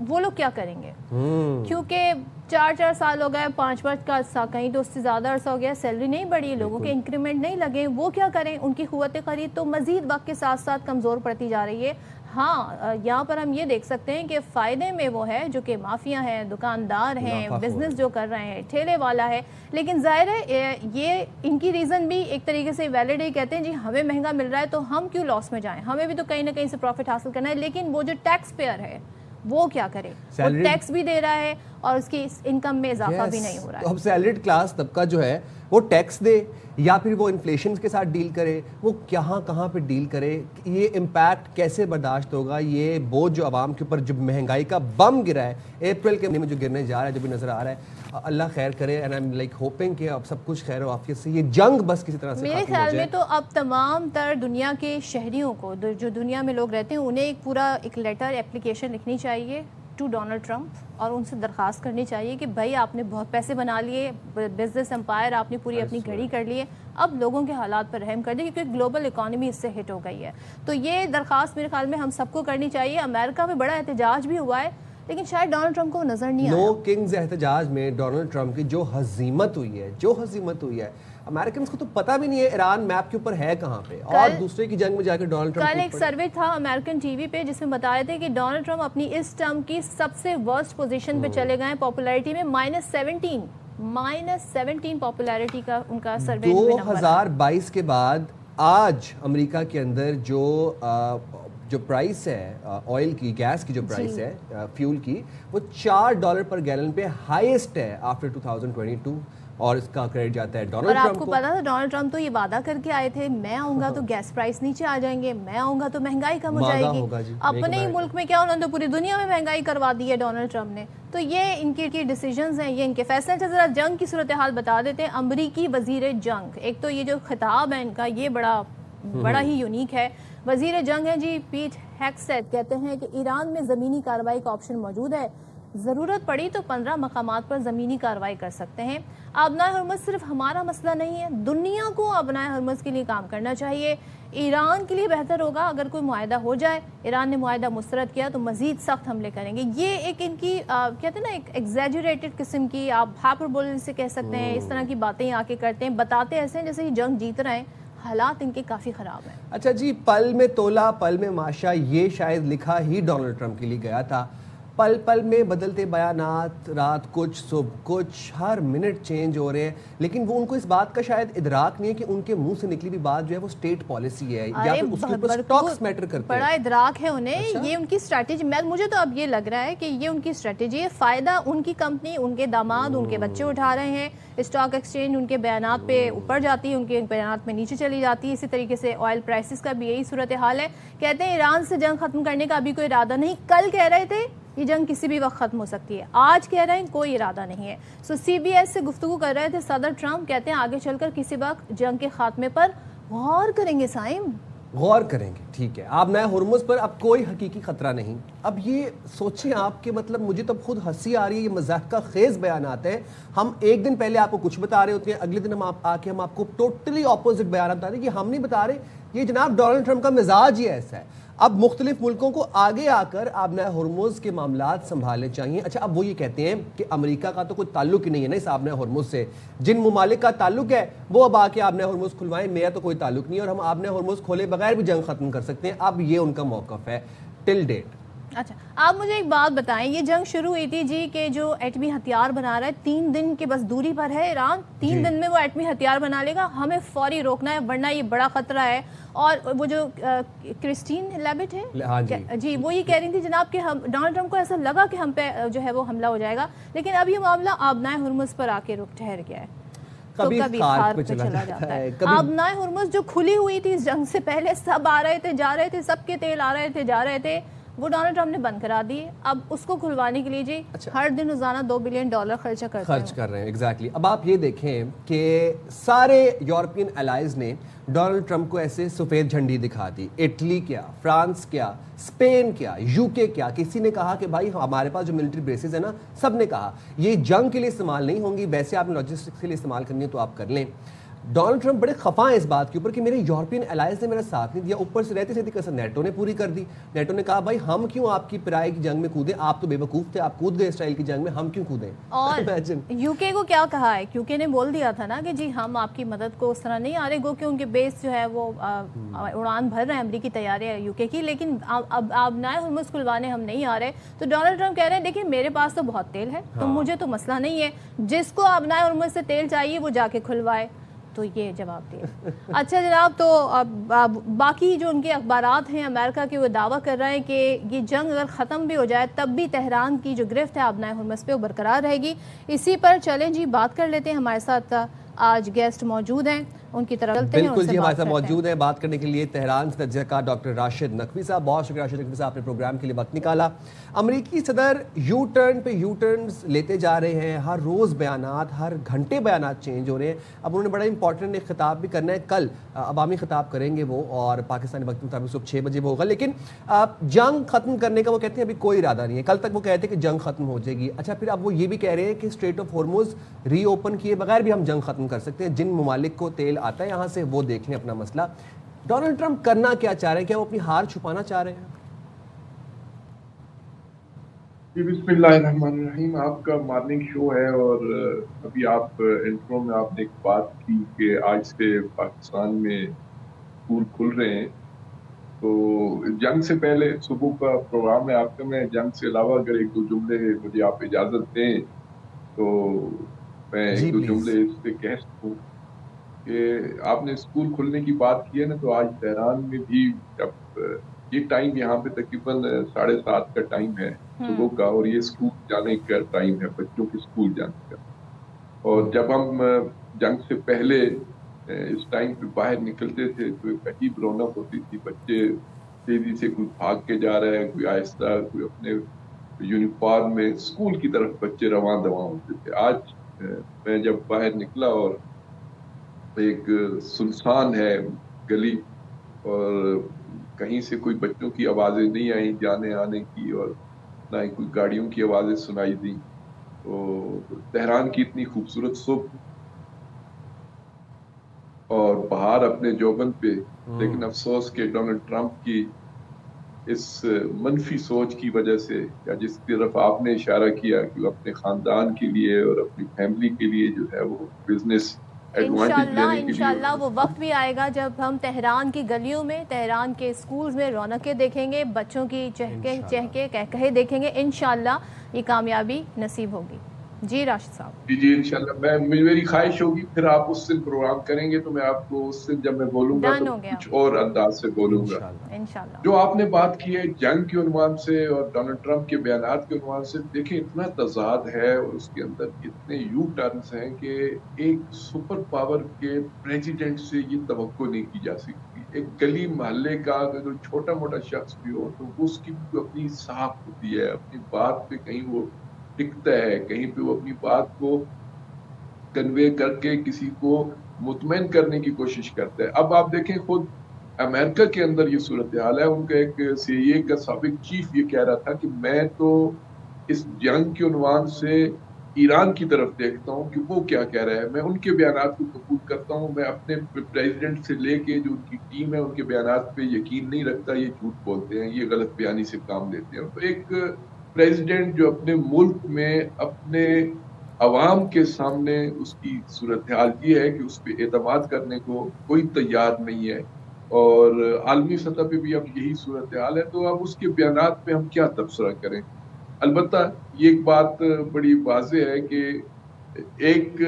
وہ لوگ کیا کریں گے؟ کیونکہ 4 سال ہو گئے، 5 کا عرصہ، کہیں تو اس سے زیادہ عرصہ ہو گیا، سیلری نہیں بڑھی، لوگوں کے انکریمنٹ نہیں لگے، وہ کیا کریں؟ ان کی قوت خرید تو مزید وقت کے ساتھ ساتھ کمزور پڑتی جا رہی ہے. ہاں یہاں پر ہم یہ دیکھ سکتے ہیں کہ فائدے میں وہ ہے جو کہ مافیا ہیں، دکاندار ہیں، بزنس جو کر رہے ہیں، ٹھیلے والا ہے. لیکن ظاہر ہے یہ ان کی ریزن بھی ایک طریقے سے ویلڈ ہے. کہتے ہیں جی ہمیں مہنگا مل رہا ہے تو ہم کیوں لاس میں جائیں، ہمیں بھی تو کہیں نہ کہیں سے پروفٹ حاصل کرنا ہے. لیکن وہ جو ٹیکس پیئر ہے وہ کیا کرے؟ وہ ٹیکس بھی دے رہا ہے اور اس کی انکم میں اضافہ بھی نہیں ہو رہا ہے. اب سیلریڈ کلاس طبقہ جو ہے وہ ٹیکس دے یا پھر وہ انفلیشن کے ساتھ ڈیل کرے، وہ کہاں پہ ڈیل کرے، یہ امپیکٹ کیسے برداشت ہوگا؟ یہ بوجھ جو عوام کے اوپر جب مہنگائی کا بم گرا ہے اپریل کے مہینے میں جو گرنے جا رہا ہے، جو بھی نظر آ رہا ہے، اللہ خیر کرے. And I am like hoping کہ اب سب کچھ خیر و عافیت سے یہ جنگ بس کسی طرح سے میرے خیال میں تو اب تمام تر دنیا کے شہریوں کو، جو دنیا میں لوگ رہتے ہیں، انہیں ایک پورا ایک لیٹر اپلیکیشن لکھنی چاہیے ٹو ڈونلڈ ٹرمپ اور ان سے درخواست کرنی چاہیے کہ بھائی آپ نے بہت پیسے بنا لیے، بزنس امپائر آپ نے پوری اپنی گھڑی کر لی ہے، اب لوگوں کے حالات پر رحم کر دیں کیونکہ گلوبل اکانومی اس سے ہٹ ہو گئی ہے. تو یہ درخواست میرے خیال میں ہم سب کو کرنی چاہیے. امریکہ میں بڑا احتجاج بھی ہوا ہے لیکن شاید ڈونلڈ ٹرمپ کو نظر نہیں آیا. نو کنگز احتجاج میں ڈونلڈ ٹرمپ کی جو ہزیمت ہوئی ہے امریکنز کو تو پتہ بھی نہیں ہے ایران میپ کے اوپر ہے کہاں پہ، اور دوسرے کی جنگ میں جا کے ڈونلڈ ٹرمپ. کل ایک سروے تھا امریکن ٹی وی پہ جس میں بتایا تھے کہ ڈونلڈ ٹرمپ اپنی اس ٹرم کی سب سے ورسٹ پوزیشن پہ چلے گئے پاپولیرٹی میں، -17 پاپولیرٹی کا ان کا سروے. 2022 کے بعد آج امریکہ کے اندر جو پرائس ہے آئل کی، گیس کی جو پرائس ہے فیول کی، وہ $4 پر گیلن پہ ہائیسٹ ہے آفٹر 2022، اور اس کا کریڈٹ جاتا ہے ڈونلڈ ٹرمپ کو. اور آپ کو پتا تھا ڈونلڈ ٹرمپ تو یہ وعدہ کر کے آئے تھے میں آؤں گا تو گیس پرائس نیچے آ جائیں گے، میں آؤں گا تو مہنگائی کم ہو جائے گی. اپنے ہی ملک میں کیا، انہوں نے پوری دنیا میں مہنگائی کروا دی ہے ڈونلڈ ٹرمپ نے. تو یہ ان کی ڈیسیجنز ہیں، یہ ان کے فیصلے. ذرا جنگ کی صورتحال بتا دیتے ہیں. امریکی وزیر جنگ، ایک تو یہ جو خطاب ہے ان کا یہ بڑا ہی یونیک ہے. وزیر جنگ ہے جی پیٹ ہیگسیت، کہتے ہیں کہ ایران میں زمینی کارروائی کا آپشن موجود ہے، ضرورت پڑی تو 15 مقامات پر زمینی کارروائی کر سکتے ہیں. آبنائے ہرمز صرف ہمارا مسئلہ نہیں ہے، دنیا کو آبنائے ہرمز کے لیے کام کرنا چاہیے. ایران کے لیے بہتر ہوگا اگر کوئی معاہدہ ہو جائے. ایران نے معاہدہ مسترد کیا تو مزید سخت حملے کریں گے. یہ ایک ان کی کہتے ہیں نا ایک ایگزیجریٹڈ قسم کی، آپ ہائپربول سے کہہ سکتے ہیں، اس طرح کی باتیں آ کے کرتے ہیں، بتاتے ایسے ہیں جیسے یہ جنگ جیت رہے ہیں. حالات ان کے کافی خراب ہیں. اچھا جی، پل میں تولا پل میں ماشا، یہ شاید لکھا ہی ڈونلڈ ٹرمپ کے لیے گیا تھا. پل پل میں بدلتے بیانات، رات کچھ صبح کچھ، ہر منٹ چینج ہو رہے ہیں. لیکن وہ ان کو اس بات کا شاید ادراک نہیں ہے کہ ان کے منہ سے نکلی بھی بات جو ہے وہ اسٹیٹ پالیسی ہے یا پھر اس کے اوپر سٹاکس میٹر کرتے ہیں. بڑا ادراک ہے انہیں. یہ ان کی اسٹریٹجی، مجھے تو اب یہ لگ رہا ہے کہ یہ ان کی اسٹریٹجی ہے. فائدہ ان کی کمپنی، ان کے داماد، ان کے بچے اٹھا رہے ہیں. اسٹاک ایکسچینج ان کے بیانات پہ اوپر جاتی ہے، ان کے بیانات میں نیچے چلی جاتی ہے. اسی طریقے سے آئل پرائسز کا بھی یہی صورتحال ہے. کہتے ہیں ایران سے جنگ ختم کرنے کا ابھی کوئی ارادہ نہیں. کل کہہ رہے تھے یہ جنگ کسی بھی وقت ختم ہو سکتی ہے، آج کہہ رہے ہیں کوئی ارادہ نہیں ہے. سی بی ایس سے گفتگو کر رہے تھے صدر ٹرمپ. کہتے ہیں آگے چل کر کسی وقت جنگ کے خاتمے پر غور کریں گے. سائم غور کریں گے، ٹھیک ہے. آپ نئے ہرمز پر اب کوئی حقیقی خطرہ نہیں. اب یہ سوچیں آپ کے، مطلب مجھے تو خود ہنسی آ رہی ہے. یہ مضحکہ خیز بیانات ہیں. ہم ایک دن پہلے آپ کو کچھ بتا رہے ہوتے ہیں، اگلے دن ہم آپ کو ٹوٹلی اپوزٹ بیانات بتا رہے ہیں. یہ ہم نہیں بتا رہے، یہ جناب ڈونلڈ ٹرمپ کا مزاج ہی ایسا ہے. اب مختلف ملکوں کو آگے آ کر آبنہ ہرمز کے معاملات سنبھالنے چاہیے. اچھا، اب وہ یہ کہتے ہیں کہ امریکہ کا تو کوئی تعلق ہی نہیں ہے نا اس آبنہ ہرمز سے. جن ممالک کا تعلق ہے وہ اب آ کے آبنہ ہرمز کھلوائیں، میرا تو کوئی تعلق نہیں ہے اور ہم آبنہ ہرمز کھولے بغیر بھی جنگ ختم کر سکتے ہیں. اب یہ ان کا موقف ہے ٹل ڈیٹ. اچھا، آپ مجھے ایک بات بتائیں. یہ جنگ شروع ہوئی تھی جی کہ جو ایٹمی ہتھیار بنا رہا ہے، 3 دن کے بس دوری پر ہے ایران، 3 دن میں وہ ایٹمی ہتھیار بنا لے گا. ہمیں فوری روکنا ہے ورنہ یہ بڑا خطرہ ہے. اور وہ جو کرسٹین لیبٹ ہے جی، وہ یہ کہہ رہی تھی جناب کہ ہم ڈونلڈ ٹرمپ کو ایسا لگا کہ ہم پہ جو ہے وہ حملہ ہو جائے گا، لیکن اب یہ معاملہ آبنائے ہرمز پر آ کے رک ٹھہر گیا ہے. تو کبھی خارق پہ چلا جاتا ہے. آبنائے ہرمز جو کھلی ہوئی تھی اس جنگ سے پہلے، سب آ رہے تھے جا رہے تھے، سب کے تیل آ رہے تھے جا رہے تھے، وہ ڈونلڈ ٹرمپ نے بند کرا دی. اب اس کو کھلوانے کے لیے جی ہر دن روزانہ $2 بلین خرچ کر رہے ہیں. ایگزیکٹلی. اب آپ یہ دیکھیں کہ سارے یورپین الائز نے ڈونلڈ ٹرمپ کو ایسے سفید جھنڈی دکھا دی. اٹلی کیا، فرانس کیا، اسپین کیا، یو کے کیا. کسی نے کہا کہ بھائی ہمارے پاس جو ملٹری بیسز ہیں نا، سب نے کہا یہ جنگ کے لیے استعمال نہیں ہوں گی، ویسے آپ نے لاجسٹکس کے لیے استعمال کرنی ہے تو آپ کر لیں. ڈونلڈ ٹرمپ بڑے خفا ہیں اس بات کے اوپر کہ میرے یورپین الائز نے میرا ساتھ نہیں دیا، اوپر سے رہتے سیدھی کسر نیٹو نے پوری کر دی. نیٹو نے کہا بھائی ہم کیوں آپ کی پرائے کی جنگ میں کودیں، آپ تو بے وقوف تھے، آپ کود گئے اسرائیل کی جنگ میں، ہم کیوں کودیں. اور یو کے کو کیا کہا ہے، کیونکہ نے بول دیا تھا نا کہ جی ہم آپ کی مدد کو اس طرح نہیں آ رہے، گو کہ ان کے بیس جو ہے وہ اڑان بھر رہے ہیں امریکی طیارے ہیں یو کے کی، لیکن اب آبنائے ہرمز کھلوانے ہم نہیں آ رہے. تو ڈونلڈ ٹرمپ کہہ رہے ہیں دیکھیں میرے پاس تو بہت تیل ہے، تو مجھے تو مسئلہ نہیں ہے، جس کو آبنائے ہرمز سے تیل چاہیے وہ جا کے کھلوائے. تو یہ جواب دیا. اچھا جناب، تو باقی جو ان کے اخبارات ہیں امریکہ کے، وہ دعویٰ کر رہے ہیں کہ یہ جنگ اگر ختم بھی ہو جائے تب بھی تہران کی جو گرفت ہے آبنائے ہرمز پہ وہ برقرار رہے گی. اسی پر چلیں جی بات کر لیتے ہیں. ہمارے ساتھ آج گیسٹ موجود ہیں، ان کی طرف چلتے ہیں. بالکل جی، ہمارے ساتھ موجود ہیں بات کرنے کے لیے تہران سے تجزیہ کار ڈاکٹر راشد نقوی صاحب. بہت شکریہ راشد نقوی صاحب، آپ نے پروگرام کے لیے وقت نکالا. امریکی صدر یو ٹرن پہ یو ٹرنز لیتے جا رہے ہیں، ہر روز بیانات، ہر گھنٹے بیانات چینج ہو رہے ہیں. اب انہوں نے بڑا امپورٹنٹ ایک خطاب بھی کرنا ہے، کل عوامی خطاب کریں گے وہ، اور پاکستانی وقت کے مطابق صبح 6 بجے وہ ہوگا. لیکن جنگ ختم کرنے کا وہ کہتے ہیں ابھی کوئی ارادہ نہیں ہے. کل تک وہ کہتے ہیں کہ جنگ ختم ہو جائے گی. اچھا پھر اب وہ یہ بھی کہہ رہے ہیں کہ strait of Hormuz reopen کیے بغیر بھی ہم جنگ ختم کر سکتے ہیں، جن ممالک کو تیل آتا ہے یہاں سے وہ دیکھ لیں اپنا مسئلہ. ڈونلڈ ٹرمپ کرنا کیا چاہ رہے ہیں؟ کیا وہ اپنی ہار چھپانا چاہ رہے ہیں؟ بسم اللہ الرحمن الرحیم. آپ کا مارننگ شو ہے، اور ابھی آپ انٹرو میں آپ نے ایک بات کی کہ آج سے پاکستان میں اسکول کھل رہے ہیں. تو جنگ سے پہلے صبح کا پروگرام ہے آپ کا، میں جنگ سے علاوہ اگر ایک دو جملے مجھے آپ اجازت دیں تو میں ایک دو جملے اس سے کہہ سکوں کہ آپ نے اسکول کھلنے کی بات کی ہے نا. تو آج تہران میں بھی جب یہ ٹائم یہاں پہ تقریباً 7:30 کا ٹائم ہے صبح کا، اور یہ اسکول جانے کا ٹائم ہے، بچوں کے اسکول جانے کا. اور جب ہم جنگ سے پہلے اس ٹائم پہ باہر نکلتے تھے تو ایک عجیب رونق ہوتی تھی. بچے تیزی سے کوئی بھاگ کے جا رہا ہے، کوئی آہستہ، کوئی اپنے یونیفارم میں اسکول کی طرف بچے رواں دواں ہوتے تھے. آج میں جب باہر نکلا اور ایک سنسان ہے گلی، اور کہیں سے کوئی بچوں کی آوازیں نہیں آئیں جانے آنے کی، اور نہ ہی کوئی گاڑیوں کی آوازیں سنائی دی. تو تہران کی اتنی خوبصورت صبح اور بہار اپنے جوبن پہ، لیکن افسوس کہ ڈونلڈ ٹرمپ کی اس منفی سوچ کی وجہ سے، یا جس طرف آپ نے اشارہ کیا کہ وہ اپنے خاندان کے لیے اور اپنی فیملی کے لیے جو ہے وہ بزنس انشاءاللہ وہ وقت بھی آئے گا جب ہم تہران کی گلیوں میں، تہران کے اسکولز میں رونقیں دیکھیں گے، بچوں کی چہکے کہکہے دیکھیں گے. انشاءاللہ یہ کامیابی نصیب ہوگی. جی راشد صاحب. جی انشاءاللہ میری خواہش ہوگی پھر آپ اس دن پروگرام کریں گے تو میں آپ کو اس دن جب میں بولوں گا تو کچھ اور انداز سے بولوں گا. جو آپ نے بات کی ہے جنگ کے عنوان سے اور ڈونلڈ ٹرمپ کے بیانات کے عنوان سے، دیکھیں اتنا تضاد ہے اور اس کے اندر اتنے یو ٹرنز ہیں کہ ایک سپر پاور کے پریزیڈنٹ سے یہ توقع نہیں کی جا سکتی. ایک گلی محلے کا اگر چھوٹا موٹا شخص بھی ہو تو اس کی بھی اپنی ساکھ ہوتی ہے، اپنی بات پہ کہیں وہ ٹکتا ہے، کہیں پہ وہ اپنی بات کو کنوے کر کے کسی کو مطمئن کرنے کی کوشش کرتا ہے. اب آپ دیکھیں خود امریکہ کے اندر یہ صورتحال ہے. ان کا ایک CIA کا سابق چیف یہ کہہ رہا تھا کہ میں تو اس جنگ کے عنوان سے ایران کی طرف دیکھتا ہوں کہ وہ کیا کہہ رہا ہے، میں ان کے بیانات کو قبول کرتا ہوں، میں اپنے پریزیڈنٹ سے لے کے جو ان کی ٹیم ہے ان کے بیانات پہ یقین نہیں رکھتا، یہ جھوٹ بولتے ہیں، یہ غلط بیانی سے کام لیتے ہیں. تو ایک پریزیڈنٹ جو اپنے ملک میں اپنے عوام کے سامنے اس کی صورتحال یہ ہے کہ اس پہ اعتماد کرنے کو کوئی تیار نہیں ہے، اور عالمی سطح پہ بھی اب یہی صورتحال ہے. تو اب اس کے بیانات پہ ہم کیا تبصرہ کریں؟ البتہ یہ ایک بات بڑی واضح ہے کہ ایک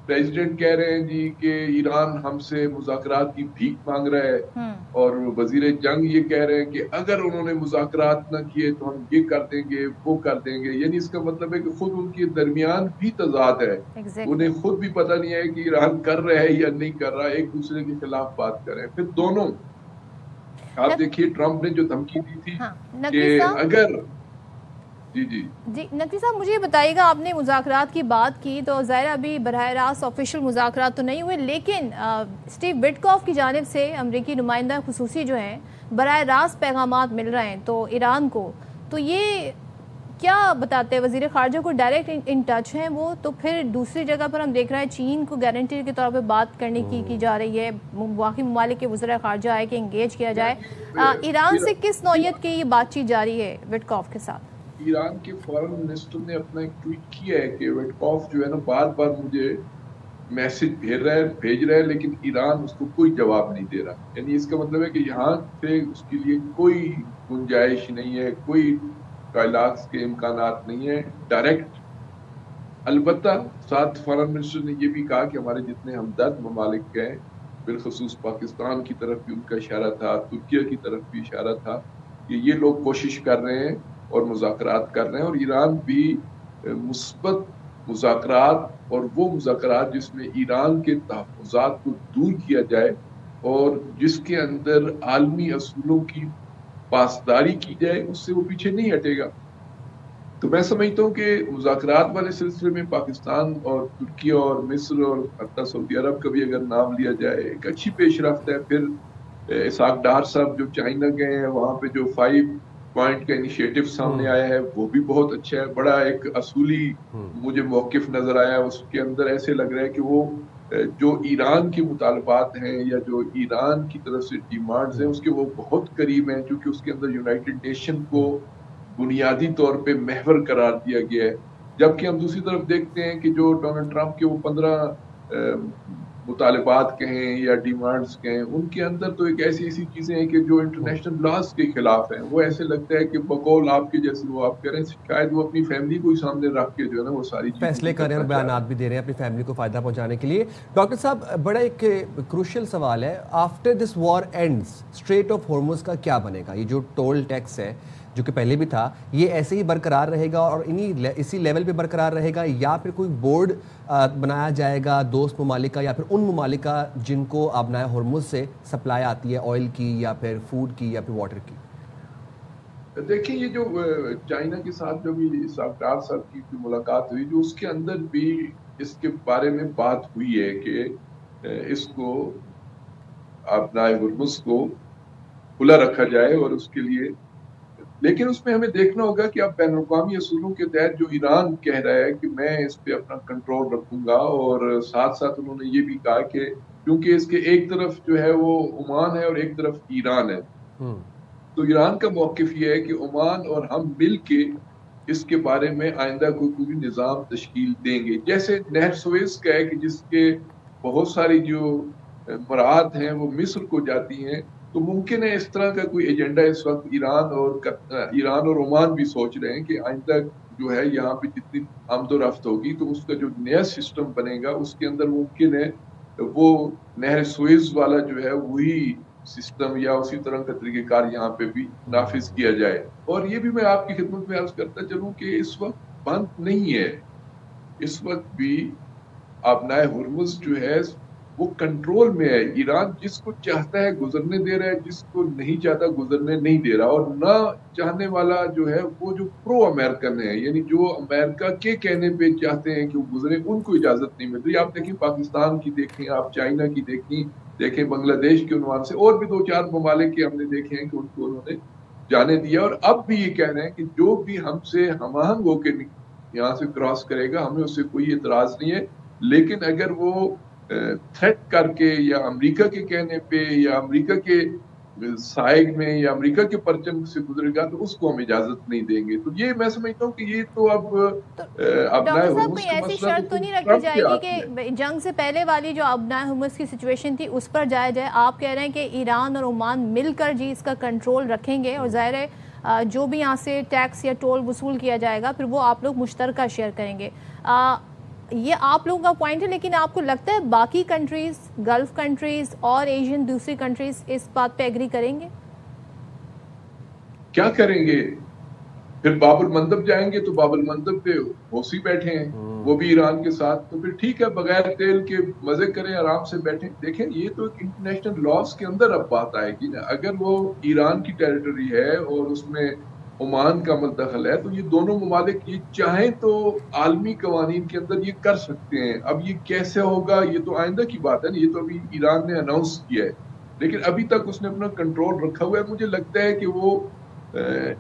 پریزیڈنٹ کہہ رہے ہیں جی کہ ایران ہم سے مذاکرات کی بھیک مانگ رہا ہے، اور وزیر جنگ یہ کہہ رہے ہیں کہ اگر انہوں نے مذاکرات نہ کیے تو ہم یہ کر دیں گے وہ کر دیں گے. یعنی اس کا مطلب ہے کہ خود ان کے درمیان بھی تضاد ہے. انہیں خود بھی پتہ نہیں ہے کہ ایران کر رہا ہے یا نہیں کر رہا، ایک دوسرے کے خلاف بات کر رہے ہیں. پھر دونوں آپ دیکھیے ٹرمپ نے جو دھمکی دی تھی کہ اگر جی نقوی صاحب مجھے بتائیے گا، آپ نے مذاکرات کی بات کی تو ظاہر ابھی براہ راست آفیشیل مذاکرات تو نہیں ہوئے، لیکن اسٹیو وٹکاف کی جانب سے امریکی نمائندہ خصوصی جو ہیں براہ راست پیغامات مل رہے ہیں تو ایران کو، تو یہ کیا بتاتے ہیں وزیر خارجہ کو ڈائریکٹ ان ٹچ ہیں وہ؟ تو پھر دوسری جگہ پر ہم دیکھ رہے ہیں چین کو گارنٹی کے طور پہ بات کرنے کی جا رہی ہے، باقی ممالک کے وزراء خارجہ آئے کہ انگیج کیا جائے. ایران سے کس نوعیت کی یہ بات چیت جاری ہے وٹکوف کے ساتھ؟ ایران کے فارن منسٹر نے اپنا ایک ٹویٹ کیا ہے کہ وٹکوف جو ہے نا بار بار مجھے میسج بھیج رہا ہے لیکن ایران اس کو کوئی جواب نہیں دے رہا. یعنی اس کا مطلب ہے کہ یہاں سے اس کے لیے کوئی گنجائش نہیں ہے، کوئی ڈائلاگس کے امکانات نہیں ہیں ڈائریکٹ. البتہ ساتھ فارن منسٹر نے یہ بھی کہا کہ ہمارے جتنے ہمدرد ممالک ہیں، بالخصوص پاکستان کی طرف بھی ان کا اشارہ تھا، ترکیہ کی طرف بھی اشارہ تھا کہ یہ لوگ کوشش کر رہے ہیں اور مذاکرات کر رہے ہیں، اور ایران بھی مثبت مذاکرات، اور وہ مذاکرات جس میں ایران کے تحفظات کو دور کیا جائے اور جس کے اندر عالمی اصولوں کی پاسداری کی جائے، اس سے وہ پیچھے نہیں ہٹے گا. تو میں سمجھتا ہوں کہ مذاکرات والے سلسلے میں پاکستان اور ترکیہ اور مصر اور حتیٰ سعودی عرب کا بھی اگر نام لیا جائے ایک اچھی پیش رفت ہے. پھر اسحاق ڈار صاحب جو چائنا گئے ہیں، وہاں پہ جو 5 پوائنٹ کا انیشیٹو سامنے آیا ہے وہ بھی بہت اچھا ہے. بڑا ایک اصولی مجھے موقف نظر آیا. اس کے اندر ایسے لگ رہا ہے کہ وہ جو ایران کے مطالبات ہیں یا جو ایران کی طرف سے ڈیمانڈز ہیں اس کے وہ بہت قریب ہیں، کیونکہ اس کے اندر یونائٹڈ نیشن کو بنیادی طور پہ محور قرار دیا گیا ہے. جبکہ ہم دوسری طرف دیکھتے ہیں کہ جو ڈونلڈ ٹرمپ کے وہ 15 مطالبات کہیں یا ڈیمانڈز کہیں، ان کے اندر تو ایک ایسی چیزیں ہیں کہ جو انٹرنیشنل لاز کے خلاف ہیں. وہ ایسے لگتا ہے کہ بقول آپ کے جیسے وہ آپ کہہ رہے ہیں، شاید وہ اپنی فیملی کو ہی سامنے رکھ کے جو ہے نا وہ ساری فیصلے کر رہے ہیں اور بیانات بھی دے رہے ہیں اپنی فیملی کو فائدہ پہنچانے کے لیے. ڈاکٹر صاحب، بڑا ایک کروشل سوال ہے، after this war ends strait of Hormuz کا کیا بنے گا؟ یہ جو ٹول ٹیکس ہے جو کہ پہلے بھی تھا، یہ ایسے ہی برقرار رہے گا اور اسی لیول پہ برقرار رہے گا، یا پھر کوئی بورڈ بنایا جائے گا دوست ممالک کا یا پھر ان ممالک کا جن کو آبنائے ہرمز سے سپلائی آتی ہے آئل کی یا پھر فوڈ کی یا پھر واٹر کی؟ دیکھیں، یہ جو چائنا کے ساتھ جو بھی اسحاق ڈار صاحب کی ملاقات ہوئی، جو اس کے اندر بھی اس کے بارے میں بات ہوئی ہے کہ اس کو آبنائے ہرمز کو کھلا رکھا جائے اور اس کے لیے، لیکن اس میں ہمیں دیکھنا ہوگا کہ اب بین الاقوامی اصولوں کے تحت جو ایران کہہ رہا ہے کہ میں اس پہ اپنا کنٹرول رکھوں گا، اور ساتھ ساتھ انہوں نے یہ بھی کہا کہ کیونکہ اس کے ایک طرف جو ہے وہ عمان ہے اور ایک طرف ایران ہے، تو ایران کا موقف یہ ہے کہ عمان اور ہم مل کے اس کے بارے میں آئندہ کوئی نظام تشکیل دیں گے. جیسے نہر سویز کا ہے کہ جس کے بہت ساری جو مراعات ہیں وہ مصر کو جاتی ہیں، تو ممکن ہے اس طرح کا کوئی ایجنڈا اس وقت ایران اور عمان بھی سوچ رہے ہیں کہ آئندہ جو ہے یہاں پہ جتنی آمد و رفت ہوگی تو اس کا جو نیا سسٹم بنے گا اس کے اندر ممکن ہے وہ نہر سویز والا جو ہے وہی سسٹم یا اسی طرح کا طریقہ کار یہاں پہ بھی نافذ کیا جائے. اور یہ بھی میں آپ کی خدمت میں عرض کرتا چلوں کہ اس وقت بند نہیں ہے، اس وقت بھی آبنائے ہرمز جو ہے وہ کنٹرول میں ہے. ایران جس کو چاہتا ہے گزرنے دے رہا ہے، جس کو نہیں چاہتا گزرنے نہیں دے رہا، اور نہ چاہنے والا جو ہے وہ جو پرو امریکن ہے، یعنی جو امریکہ کے کہنے پہ چاہتے ہیں کہ وہ گزرے، ان کو اجازت نہیں مل رہی. آپ دیکھیں پاکستان کی دیکھیں، آپ چائنا کی دیکھیں بنگلہ دیش کے عنوان سے، اور بھی 2-4 ممالک کے ہم نے دیکھے ہیں کہ ان کو انہوں نے جانے دیا، اور اب بھی یہ کہہ رہے ہیں کہ جو بھی ہم سے ہم آہنگ ہو کے یہاں سے کراس کرے گا ہمیں اس سے کوئی اعتراض نہیں ہے، لیکن اگر وہ تھریٹ کر کے یا امریکہ کے کہنے پہ یا امریکہ کے سائیڈ میں یا امریکہ کے پرچم سے گزرے گا تو اس کو ہم اجازت نہیں دیں گے. تو یہ میں سمجھتا ہوں کہ یہ تو اب ڈاکٹر صاحب کوئی ایسی شرط تو نہیں رکھی جائے گی کہ جنگ سے پہلے والی جو آبنائے ہرمز کی سچویشن تھی اس پر جایا جائے؟ آپ کہہ رہے ہیں کہ ایران اور عمان مل کر جی اس کا کنٹرول رکھیں گے، اور ظاہر ہے جو بھی یہاں سے ٹیکس یا ٹول وصول کیا جائے گا پھر وہ آپ لوگ مشترکہ شیئر کریں گے. یہ آپ لوگوں کا پوائنٹ ہے، لیکن آپ کو لگتا ہے باقی کنٹریز، گلف کنٹریز اور ایشین دوسری کنٹریز اس بات پہ ایگری کریں گے؟ کیا کریں گے؟ پھر باب المندب جائیں گے تو باب المندب پہ حوثی بیٹھے ہیں، وہ بھی ایران کے ساتھ، تو پھر ٹھیک ہے بغیر تیل کے مزے کریں، آرام سے بیٹھیں. دیکھیں یہ تو ایک انٹرنیشنل لاز کے اندر اب بات آئے گی نا. اگر وہ ایران کی ٹیریٹری ہے اور اس میں عمان کا مدخل ہے تو یہ دونوں ممالک یہ چاہیں تو عالمی قوانین کے اندر یہ کر سکتے ہیں. اب یہ کیسے ہوگا یہ تو آئندہ کی بات ہے نا، یہ تو ابھی ایران نے اناؤنس کیا ہے، لیکن ابھی تک اس نے اپنا کنٹرول رکھا ہوا ہے. مجھے لگتا ہے کہ وہ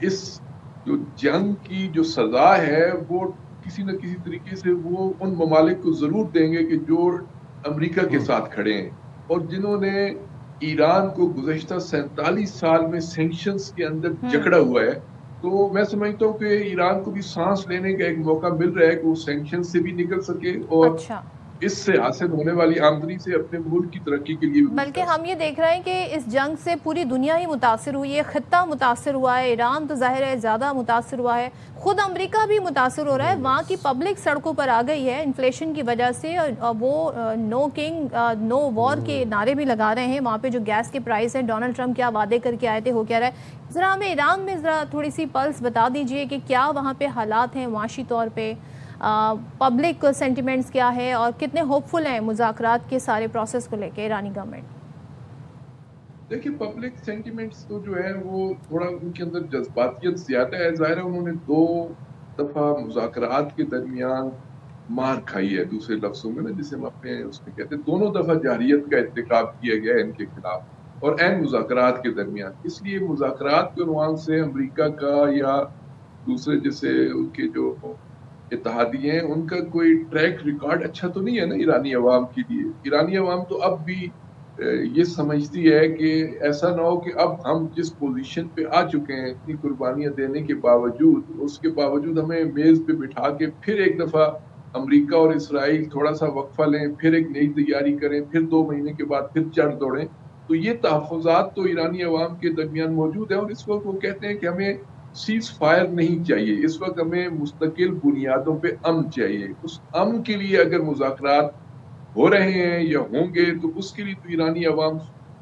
اس جو جنگ کی جو سزا ہے وہ کسی نہ کسی طریقے سے وہ ان ممالک کو ضرور دیں گے کہ جو امریکہ کے ساتھ کھڑے ہیں اور جنہوں نے ایران کو گزشتہ 47 سال میں سینکشنز کے اندر جکڑا ہوا ہے. تو میں سمجھتا ہوں کہ ایران کو بھی سانس لینے کا ایک موقع مل رہا ہے کہ وہ سینکشن سے بھی نکل سکے اور اس سے حاصل ہونے والی آمدنی سے اپنے ملک کی ترقی کے لیے. بلکہ ہم یہ دیکھ رہے ہیں کہ اس جنگ سے پوری دنیا ہی متاثر ہوئی ہے, خطہ متاثر ہوا ہے, ایران تو ظاہر ہے زیادہ متاثر ہوا ہے, خود امریکہ بھی متاثر ہو رہا ہے. وہاں کی پبلک سڑکوں پر آ گئی ہے انفلیشن کی وجہ سے, اور وہ نو کنگ نو وار کے نعرے بھی لگا رہے ہیں. وہاں پہ جو گیس کے پرائس ہیں, ڈونلڈ ٹرمپ کیا وعدے کر کے آئے تھے, ہو کیا رہا ہے. ذرا ہمیں ایران میں ذرا تھوڑی سی پلس بتا دیجئے کہ کیا وہاں پہ حالات ہیں معاشی طور پہ, پبلک سینٹیمنٹس کیا ہے, اور کتنے ہوپ فل ہیں مذاکرات کے سارے پروسیس کو لے کے ایرانی گورنمنٹ. دیکھیں پبلک سینٹیمنٹس تو جو ہے وہ تھوڑا ان کے اندر جذباتیت زیادہ ہے. ظاہر ہے انہوں نے 2 دفعہ مذاکرات کے درمیان مار کھائی ہے, دوسرے لفظوں میں نا جسے ہم اپنے اس میں کہتے ہیں, دونوں دفعہ جارحیت کا ارتکاب کیا گیا ہے ان کے خلاف اور عین مذاکرات کے درمیان. اس لیے مذاکرات کے عنوان سے امریکہ کا یا دوسرے جیسے ان کے جو اتحادی ہیں ان کا کوئی ٹریک ریکارڈ اچھا تو نہیں ہے نا ایرانی عوام کے لیے. ایرانی عوام تو اب بھی یہ سمجھتی ہے کہ ایسا نہ ہو کہ اب ہم جس پوزیشن پہ آ چکے ہیں اتنی قربانیاں دینے کے باوجود, اس کے باوجود ہمیں میز پہ بٹھا کے پھر ایک دفعہ امریکہ اور اسرائیل تھوڑا سا وقفہ لیں, پھر ایک نئی تیاری کریں, پھر 2 مہینے کے بعد پھر چڑھ دوڑیں. تو یہ تحفظات تو ایرانی عوام کے درمیان موجود ہیں اور اس وقت وہ کہتے ہیں کہ ہمیں سیز فائر نہیں چاہیے, اس وقت ہمیں مستقل بنیادوں پہ امن چاہیے. اس امن کے لیے اگر مذاکرات ہو رہے ہیں یا ہوں گے تو اس کے لیے تو ایرانی عوام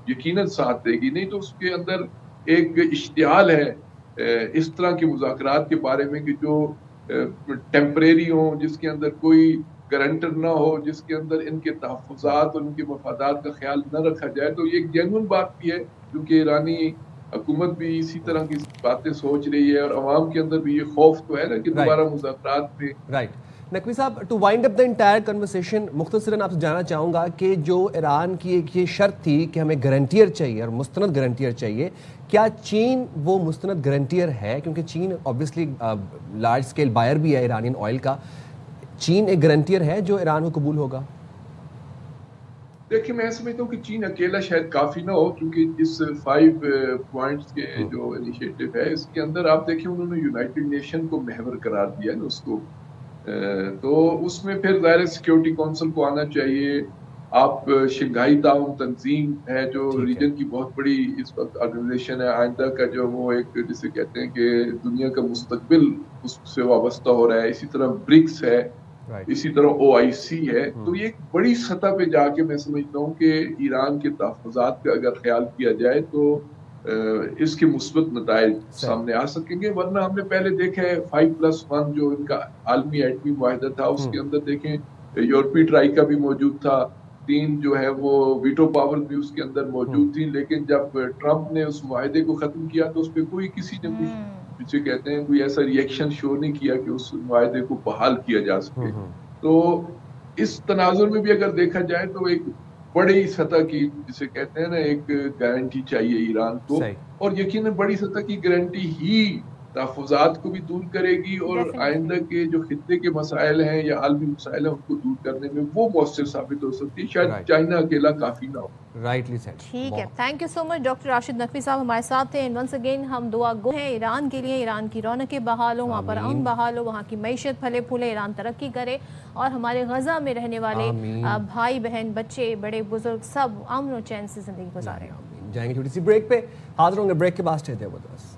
یقیناً ساتھ دے گی. نہیں تو اس کے اندر ایک اشتعال ہے اس طرح کے مذاکرات کے بارے میں کہ جو ٹیمپریری ہوں, جس کے اندر کوئی گارنٹر نہ ہو, جس کے اندر ان کے تحفظات اور ان کے مفادات کا خیال نہ رکھا جائے. تو یہ ایک جینوئن بات بھی ہے کیونکہ ایرانی حکومت بھی اسی طرح کی باتیں سوچ رہی ہے اور عوام کے اندر بھی یہ خوف تو ہے نا کہ دوبارہ مذاکرات میں. Right Naqvi sahab, to wind up the entire conversation, مختصراً آپ سے جاننا چاہوں گا کہ جو ایران کی ایک یہ شرط تھی کہ ہمیں گارنٹیئر چاہیے اور مستند گارنٹیئر چاہیے, کیا چین وہ مستند گارنٹیئر ہے؟ کیونکہ چین اوبویسلی لارج اسکیل بائر بھی ہے ایرانین آئل کا. چین ایک گارنٹیئر ہے جو ایران کو قبول ہوگا؟ دیکھیں میں سمجھتا ہوں کہ چین اکیلا شاید کافی نہ ہو, کیونکہ اس 5 پوائنٹس کے جو انیشیٹو ہے اس کے اندر آپ دیکھیں انہوں نے یونائٹڈ نیشن کو محور قرار دیا ہے نا اس کو, تو اس میں پھر ظاہر سیکیورٹی کونسل کو آنا چاہیے. آپ شنگھائی تعاون تنظیم ہے جو ریجن کی بہت بڑی اس وقت آرگنائزیشن ہے, آئندہ کا جو وہ ایک جسے کہتے ہیں کہ دنیا کا مستقبل اس سے وابستہ ہو رہا ہے. اسی طرح برکس ہے, اسی طرح OIC ہے. تو یہ ایک بڑی سطح پہ جا کے میں سمجھتا ہوں کہ ایران کے تحفظات کا اگر خیال کیا جائے تو اس کے مثبت نتائج سامنے آ سکیں گے. ورنہ ہم نے پہلے دیکھا ہے 5+1 جو ان کا عالمی ایٹمی معاہدہ تھا, اس کے اندر دیکھیں یورپی ٹرائیکا بھی موجود تھا, 3 جو ہے وہ ویٹو پاور بھی اس کے اندر موجود تھی. لیکن جب ٹرمپ نے اس معاہدے کو ختم کیا تو اس پہ کوئی کسی نے جسے کہتے ہیں کوئی ایسا ریئیکشن شو نہیں کیا کہ اس معاہدے کو بحال کیا جا سکے. تو اس تناظر میں بھی اگر دیکھا جائے تو ایک بڑی سطح کی جسے کہتے ہیں نا ایک گارنٹی چاہیے ایران کو, اور یقیناً بڑی سطح کی گارنٹی ہی تحفظات کو بھی دور کرے گی اور آئندہ کے جو خطے کے مسائل ہیں یا عالمی مسائل ہیں ان کو دور کرنے میں وہ مؤثر ثابت ہو سکتی ہے. شاید چائنا اکیلا کافی نہ ہو. Rightly said. ٹھیک ہے, thank you so much doctor Rashid Naqvi صاحب ہمارے ساتھ تھے. ونس اگین ہم دعا گو ہیں ایران کے لیے, ایران کی رونقیں بحال ہوں, وہاں پر امن بحال ہو, وہاں کی معیشت پھلے پھولے, ایران ترقی کرے اور ہمارے غزہ میں رہنے والے بھائی بہن بچے بڑے بزرگ سب امن و چین سے زندگی گزارے. جائیں گے چھوٹی سی بریک پہ, حاضر ہوں گے بریک کے بعد. Stay there with us.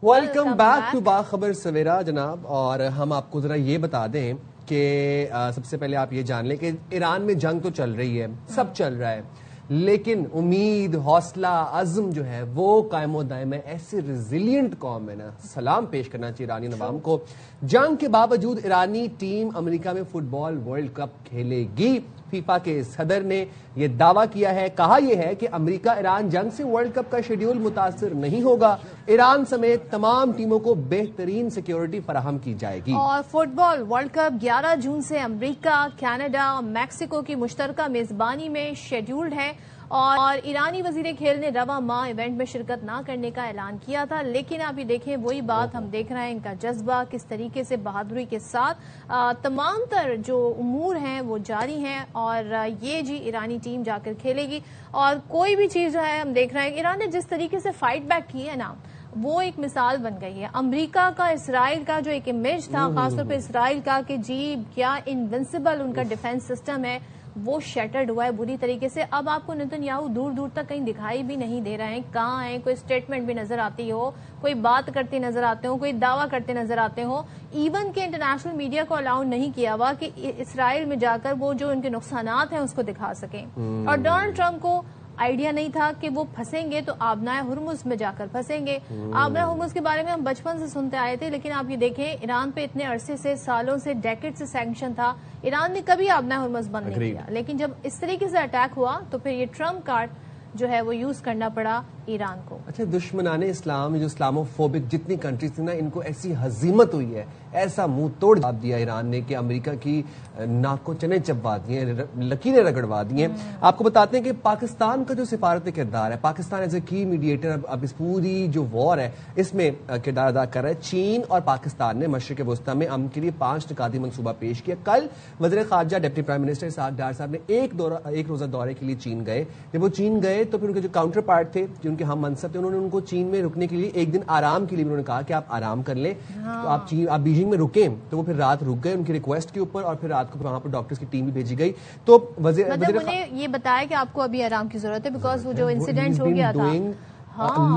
Welcome back to Bakhabar Savera جناب. اور ہم آپ کو ذرا یہ بتا دیں کہ سب سے پہلے آپ یہ جان لیں کہ ایران میں جنگ تو چل رہی ہے, سب چل رہا ہے, لیکن امید, حوصلہ, عزم جو ہے وہ قائم و دائم ہے. ایسے ریزیلینٹ قوم ہے نا, سلام پیش کرنا چاہیے ایرانی عوام کو. جنگ کے باوجود ایرانی ٹیم امریکہ میں فٹ بال ورلڈ کپ کھیلے گی فیفا کے صدر نے یہ دعویٰ کیا ہے، کہا یہ ہے کہ امریکہ ایران جنگ سے ورلڈ کپ کا شیڈیول متاثر نہیں ہوگا، ایران سمیت تمام ٹیموں کو بہترین سیکیورٹی فراہم کی جائے گی۔ اور فٹ بال ورلڈ کپ 11 جون سے امریکہ، کینیڈا اور میکسیکو کی مشترکہ میزبانی میں شیڈیولڈ ہے، اور ایرانی وزیر کھیل نے رواں ماہ ایونٹ میں شرکت نہ کرنے کا اعلان کیا تھا، لیکن آپ یہ دیکھیں وہی بات ہم دیکھ رہے ہیں، ان کا جذبہ کس طریقے سے بہادری کے ساتھ تمام تر جو امور ہیں وہ جاری ہیں، اور یہ جی ایرانی ٹیم جا کر کھیلے گی، اور کوئی بھی چیز جو ہے ہم دیکھ رہے ہیں ایران نے جس طریقے سے فائٹ بیک کی ہے نا، وہ ایک مثال بن گئی ہے۔ امریکہ کا اسرائیل کا جو ایک امیج تھا، خاص طور پہ اسرائیل کا کہ جی کیا انونسبل ان کا ڈیفنس سسٹم ہے، وہ شیٹرڈ ہوا ہے بری طریقے سے۔ اب آپ کو نتن یاہو دور دور تک کہیں دکھائی بھی نہیں دے رہے ہیں، کہاں ہیں، کوئی اسٹیٹمنٹ بھی نظر آتی ہو، کوئی بات کرتے نظر آتے ہو، کوئی دعویٰ کرتے نظر آتے ہو، ایون کہ انٹرنیشنل میڈیا کو الاؤ نہیں کیا ہوا کہ اسرائیل میں جا کر وہ جو ان کے نقصانات ہیں اس کو دکھا سکیں۔ اور ڈونلڈ ٹرمپ کو آئیڈیا نہیں تھا کہ وہ پھنسیں گے تو آبنائے ہرمز میں جا کر پھنسیں گے۔ آبنائے ہرمز کے بارے میں ہم بچپن سے سنتے آئے تھے، لیکن آپ یہ دیکھیں ایران پہ اتنے عرصے سے، سالوں سے، ڈیکیڈ سے سینکشن تھا، ایران نے کبھی آبنائے ہرمز بند نہیں کیا، لیکن جب اس طریقے سے اٹیک ہوا تو پھر یہ ٹرمپ کارڈ جو ہے وہ یوز کرنا پڑا ایران کو۔ اچھا، دشمنان اسلام جو اسلامو فوبک جتنی کنٹریز تھی نا، ان کو ایسی ہزیمت ہوئی ہے، ایسا منہ توڑ جواب دیا ایران نے کہ امریکہ کی ناک کو چنے چبوا دیے، لکیریں رگڑوا دی ہیں۔ آپ کو بتاتے ہیں کہ پاکستان کا جو سفارت کردار ہے، پاکستان ایز اے کی میڈیٹر اب اس پوری جو وار ہے اس میں کردار ادا کر رہا ہے۔ چین اور پاکستان نے مشرق وسطیٰ میں امن کے لیے 5 نکاتی منصوبہ پیش کیا۔ کل وزیر خارجہ deputy prime minister Ishaq Dar صاحب نے ایک روزہ دورے کے لیے چین گئے۔ جب وہ چین گئے تو پھر ان کے جو کاؤنٹر پارٹ تھے، جو ان کے ہم منصب تھے، انہوں نے ان کو چین میں رکنے کے لیے ایک دن آرام کے لیے انہوں نے کہا کہ آپ آرام کر لیں، تو آپ بیجنگ میں رکیں، تو وہ پھر رات رک گئے ان کی ریکویسٹ کے اوپر، اور پھر رات کو وہاں پر ڈاکٹرز کی ٹیم بھی بھیجی گئی۔ تو انہیں یہ بتایا کہ آپ کو ابھی آرام کی ضرورت ہے، بیکاز وہ جو انسیڈنٹ ہو گیا تھا،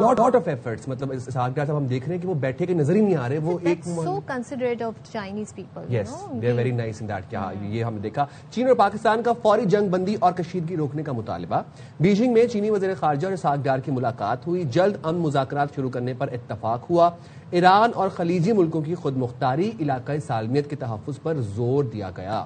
lot of efforts، مطلب اسحاق ڈار صاحب ہم دیکھ رہے ہیں کہ وہ بیٹھے کے نظر ہی نہیں آ رہے، وہ ایک so considerate of Chinese people. Yes, they are very nice in that. کیا یہ ہم نے دیکھا۔ چین اور پاکستان کا فوری جنگ بندی اور کشیدگی روکنے کا مطالبہ۔ بیجنگ میں چینی وزیر خارجہ اور اسحاق ڈار کی ملاقات ہوئی، جلد امن مذاکرات شروع کرنے پر اتفاق ہوا۔ ایران اور خلیجی ملکوں کی خود مختاری، علاقائی سالمیت کے تحفظ پر زور دیا گیا۔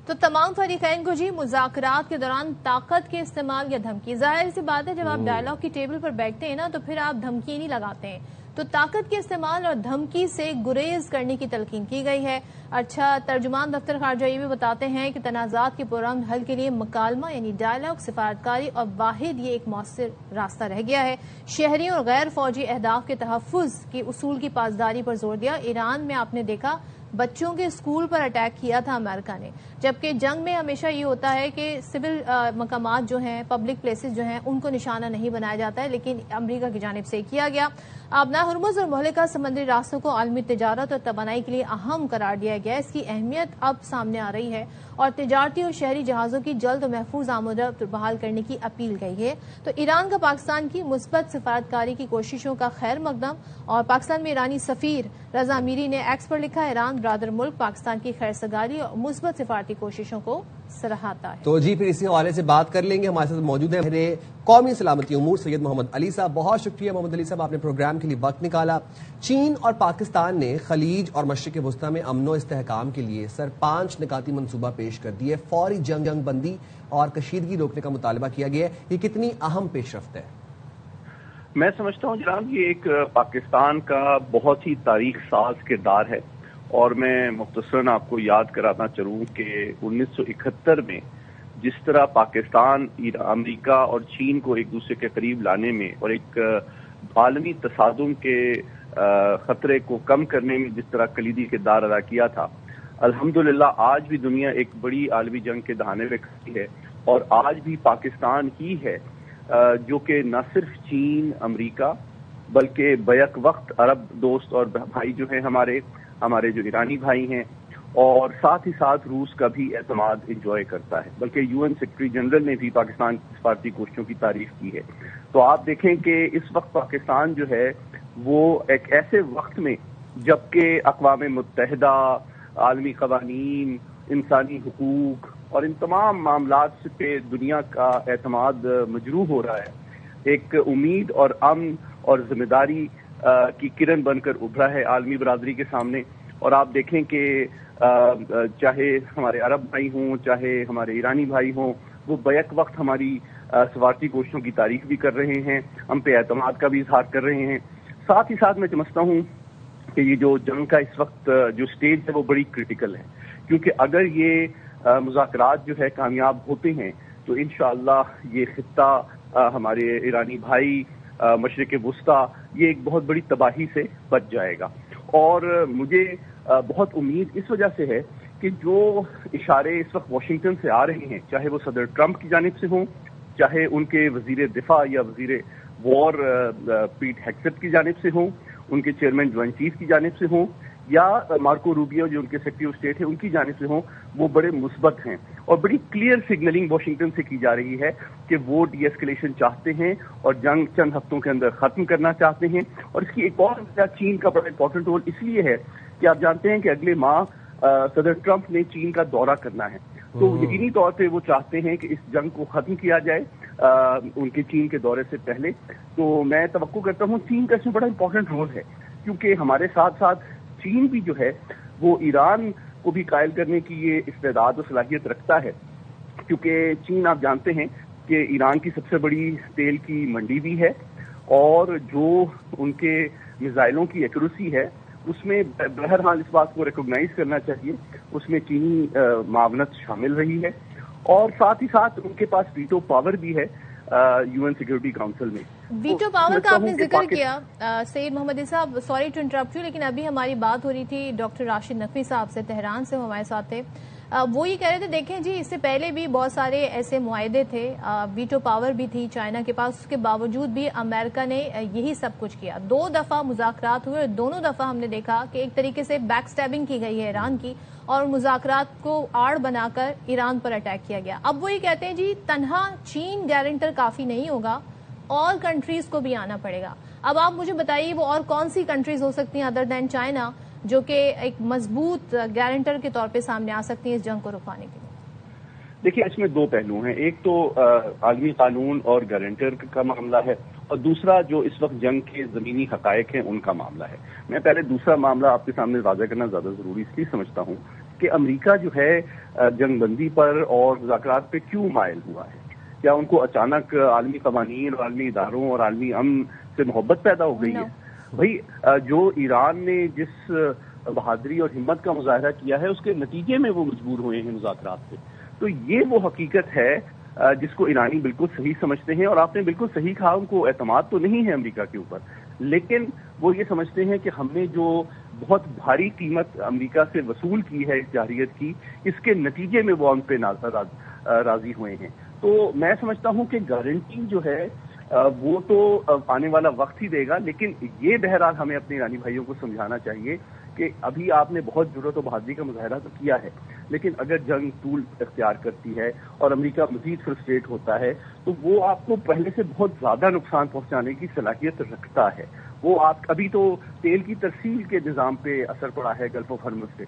تو تمام فریقین کو جی مذاکرات کے دوران طاقت کے استعمال یا دھمکی، ظاہر سی بات ہے جب آپ ڈائلاگ کی ٹیبل پر بیٹھتے ہیں نا تو پھر آپ دھمکی نہیں لگاتے ہیں، تو طاقت کے استعمال اور دھمکی سے گریز کرنے کی تلقین کی گئی ہے۔ اچھا، ترجمان دفتر خارجہ یہ بھی بتاتے ہیں کہ تنازعات کے پرامن حل کے لیے مکالمہ یعنی ڈائلاگ، سفارتکاری اور واحد یہ ایک مؤثر راستہ رہ گیا ہے۔ شہریوں اور غیر فوجی اہداف کے تحفظ کی اصول کی پاسداری پر زور دیا۔ ایران میں آپ نے دیکھا بچوں کے اسکول پر اٹیک کیا تھا امریکہ نے، جبکہ جنگ میں ہمیشہ یہ ہوتا ہے کہ سول مقامات جو ہیں، پبلک پلیسز جو ہیں، ان کو نشانہ نہیں بنایا جاتا ہے، لیکن امریکہ کی جانب سے کیا گیا۔ آبنائے ہرمز اور مہلکہ سمندری راستوں کو عالمی تجارت اور توانائی کے لیے اہم قرار دیا گیا۔ اس کی اہمیت اب سامنے آ رہی ہے اور تجارتی اور شہری جہازوں کی جلد و محفوظ آمد و رفت بحال کرنے کی اپیل گئی ہے۔ تو ایران کا پاکستان کی مثبت سفارتکاری کی کوششوں کا خیر مقدم، اور پاکستان میں ایرانی سفیر رضا امیری نے ایکس پر لکھا، ایران برادر ملک پاکستان کی خیر سگالی اور مثبت سفارتی کوششوں کو سراہتا ہے۔ تو جی پھر اسی حوالے سے بات کر لیں گے، ہمارے ساتھ موجود ہیں میرے قومی سلامتی امور سید محمد علی صاحب۔ بہت شکریہ محمد علی صاحب، آپ نے پروگرام کے لیے وقت نکالا۔ چین اور پاکستان نے خلیج اور مشرق وسطیٰ میں امن و استحکام کے لیے 5 نکاتی منصوبہ پیش کر دیے، فوری جنگ بندی اور کشیدگی روکنے کا مطالبہ کیا گیا ہے۔ یہ کتنی اہم پیش رفت ہے؟ میں سمجھتا ہوں جناب یہ ایک پاکستان کا بہت ہی تاریخ ساز کردار ہے، اور میں مختصراً آپ کو یاد کرانا چاہوں کہ 1971 میں جس طرح پاکستان امریکہ اور چین کو ایک دوسرے کے قریب لانے میں اور ایک عالمی تصادم کے خطرے کو کم کرنے میں جس طرح کلیدی کردار ادا کیا تھا، الحمدللہ آج بھی دنیا ایک بڑی عالمی جنگ کے دہانے پہ کھڑی ہے، اور آج بھی پاکستان ہی ہے جو کہ نہ صرف چین، امریکہ، بلکہ بیک وقت عرب دوست اور بھائی جو ہیں ہمارے جو ایرانی بھائی ہیں، اور ساتھ ہی ساتھ روس کا بھی اعتماد انجوائے کرتا ہے، بلکہ UN سیکرٹری جنرل نے بھی پاکستان کی سفارتی کوششوں کی تعریف کی ہے۔ تو آپ دیکھیں کہ اس وقت پاکستان جو ہے وہ ایک ایسے وقت میں جبکہ اقوام متحدہ، عالمی قوانین، انسانی حقوق اور ان تمام معاملات پہ دنیا کا اعتماد مجروح ہو رہا ہے، ایک امید اور امن اور ذمہ داری کی کرن بن کر ابھرا ہے عالمی برادری کے سامنے۔ اور آپ دیکھیں کہ چاہے ہمارے عرب بھائی ہوں چاہے ہمارے ایرانی بھائی ہوں، وہ بیک وقت ہماری سفارتی کوششوں کی تعریف بھی کر رہے ہیں، ہم پہ اعتماد کا بھی اظہار کر رہے ہیں. ساتھ ہی ساتھ میں سمجھتا ہوں کہ یہ جو جنگ کا اس وقت جو سٹیج ہے وہ بڑی کرٹیکل ہے، کیونکہ اگر یہ مذاکرات جو ہے کامیاب ہوتے ہیں تو انشاءاللہ یہ خطہ ہمارے ایرانی بھائی مشرق وسطیٰ یہ ایک بہت بڑی تباہی سے بچ جائے گا. اور مجھے بہت امید اس وجہ سے ہے کہ جو اشارے اس وقت واشنگٹن سے آ رہے ہیں، چاہے وہ صدر ٹرمپ کی جانب سے ہوں، چاہے ان کے وزیر دفاع یا وزیر وار پیٹ ہیگسیٹ کی جانب سے ہوں، ان کے چیئرمین جوائنٹ چیف کی جانب سے ہوں، یا مارکو روبیو جو ان کے سیکرٹری آف اسٹیٹ ہے ان کی جانب سے ہوں، وہ بڑے مثبت ہیں اور بڑی کلیئر سگنلنگ واشنگٹن سے کی جا رہی ہے کہ وہ ڈی ایسکیلیشن چاہتے ہیں اور جنگ چند ہفتوں کے اندر ختم کرنا چاہتے ہیں. اور اس کی ایک اور وجہ چین کا بڑا امپورٹنٹ رول اس لیے ہے کہ آپ جانتے ہیں کہ اگلے ماہ صدر ٹرمپ نے چین کا دورہ کرنا ہے، تو یقینی طور پہ وہ چاہتے ہیں کہ اس جنگ کو ختم کیا جائے ان کے چین کے دورے سے پہلے. تو میں توقع کرتا ہوں چین کا اس میں بڑا امپورٹنٹ رول ہے، کیونکہ ہمارے ساتھ ساتھ چین بھی جو ہے وہ ایران کو بھی قائل کرنے کی یہ استعداد و صلاحیت رکھتا ہے، کیونکہ چین آپ جانتے ہیں کہ ایران کی سب سے بڑی تیل کی منڈی بھی ہے، اور جو ان کے میزائلوں کی ایکوریسی ہے اس میں بہرحال اس بات کو ریکگنائز کرنا چاہیے، اس میں چینی معاونت شامل رہی ہے. اور ساتھ ہی ساتھ ان کے پاس ویٹو پاور بھی ہے یو این سیکورٹی کاؤنسل میں. ویٹو پاور کا آپ نے ذکر کیا سید محمد علی صاحب، سوری ٹو انٹرپٹ یو، لیکن ابھی ہماری بات ہو رہی تھی ڈاکٹر راشد نقوی صاحب سے، تہران سے ہمارے ساتھ تھے. وہ یہ کہہ رہے تھے دیکھیں جی اس سے پہلے بھی بہت سارے ایسے معاہدے تھے، ویٹو پاور بھی تھی چائنا کے پاس، اس کے باوجود بھی امریکہ نے یہی سب کچھ کیا. 2 دفعہ مذاکرات ہوئے اور دونوں دفعہ ہم نے دیکھا کہ ایک طریقے سے بیک سٹیبنگ کی گئی ہے ایران کی، اور مذاکرات کو آڑ بنا کر ایران پر اٹیک کیا گیا. اب وہ یہ کہتے ہیں جی تنہا چین گارنٹر کافی نہیں ہوگا، اور کنٹریز کو بھی آنا پڑے گا. اب آپ مجھے بتائیے وہ اور کون سی کنٹریز ہو سکتی ہیں ادر دین چائنا جو کہ ایک مضبوط گارنٹر کے طور پہ سامنے آ سکتی ہیں اس جنگ کو رکوانے کے لیے؟ دیکھیے اس میں 2 پہلو ہیں، ایک تو عالمی قانون اور گارنٹر کا معاملہ ہے، اور دوسرا جو اس وقت جنگ کے زمینی حقائق ہیں ان کا معاملہ ہے. میں پہلے دوسرا معاملہ آپ کے سامنے واضح کرنا زیادہ ضروری اس لیے سمجھتا ہوں کہ امریکہ جو ہے جنگ بندی پر اور مذاکرات پہ کیوں مائل ہوا ہے. کیا ان کو اچانک عالمی قوانین اور عالمی اداروں اور عالمی امن سے محبت پیدا ہو گئی ہے؟ بھائی جو ایران نے جس بہادری اور ہمت کا مظاہرہ کیا ہے اس کے نتیجے میں وہ مجبور ہوئے ہیں مذاکرات پہ. تو یہ وہ حقیقت ہے جس کو ایرانی بالکل صحیح سمجھتے ہیں، اور آپ نے بالکل صحیح کہا ان کو اعتماد تو نہیں ہے امریکہ کے اوپر، لیکن وہ یہ سمجھتے ہیں کہ ہم نے جو بہت بھاری قیمت امریکہ سے وصول کی ہے اس جارحیت کی، اس کے نتیجے میں وہ ہم پہ راضی ہوئے ہیں. تو میں سمجھتا ہوں کہ گارنٹی جو ہے وہ تو آنے والا وقت ہی دے گا، لیکن یہ بہرحال ہمیں اپنے ایرانی بھائیوں کو سمجھانا چاہیے کہ ابھی آپ نے بہت جرأت و بہادری کا مظاہرہ تو کیا ہے، لیکن اگر جنگ طول اختیار کرتی ہے اور امریکہ مزید فرسٹریٹ ہوتا ہے تو وہ آپ کو پہلے سے بہت زیادہ نقصان پہنچانے کی صلاحیت رکھتا ہے. وہ آپ ابھی تو تیل کی ترسیل کے نظام پہ اثر پڑا ہے گلف آف ہرمز سے،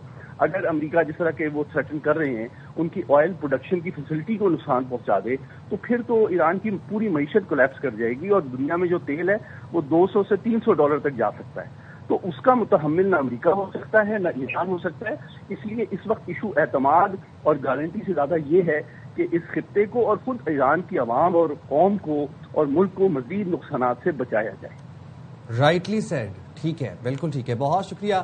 اگر امریکہ جس طرح کے وہ تھریٹن کر رہے ہیں ان کی آئل پروڈکشن کی فیسلٹی کو نقصان پہنچا دے تو پھر تو ایران کی پوری معیشت کولیپس کر جائے گی، اور دنیا میں جو تیل ہے وہ $200 سے $300 تک جا سکتا ہے. تو اس کا متحمل نہ امریکہ ہو سکتا ہے نہ ایران ہو سکتا ہے. اس لیے اس وقت ایشو اعتماد اور گارنٹی سے زیادہ یہ ہے کہ اس خطے کو اور خود ایران کی عوام اور قوم کو اور ملک کو مزید نقصانات سے بچایا جائے. Rightly said. ٹھیک ہے، بالکل ٹھیک ہے. بہت شکریہ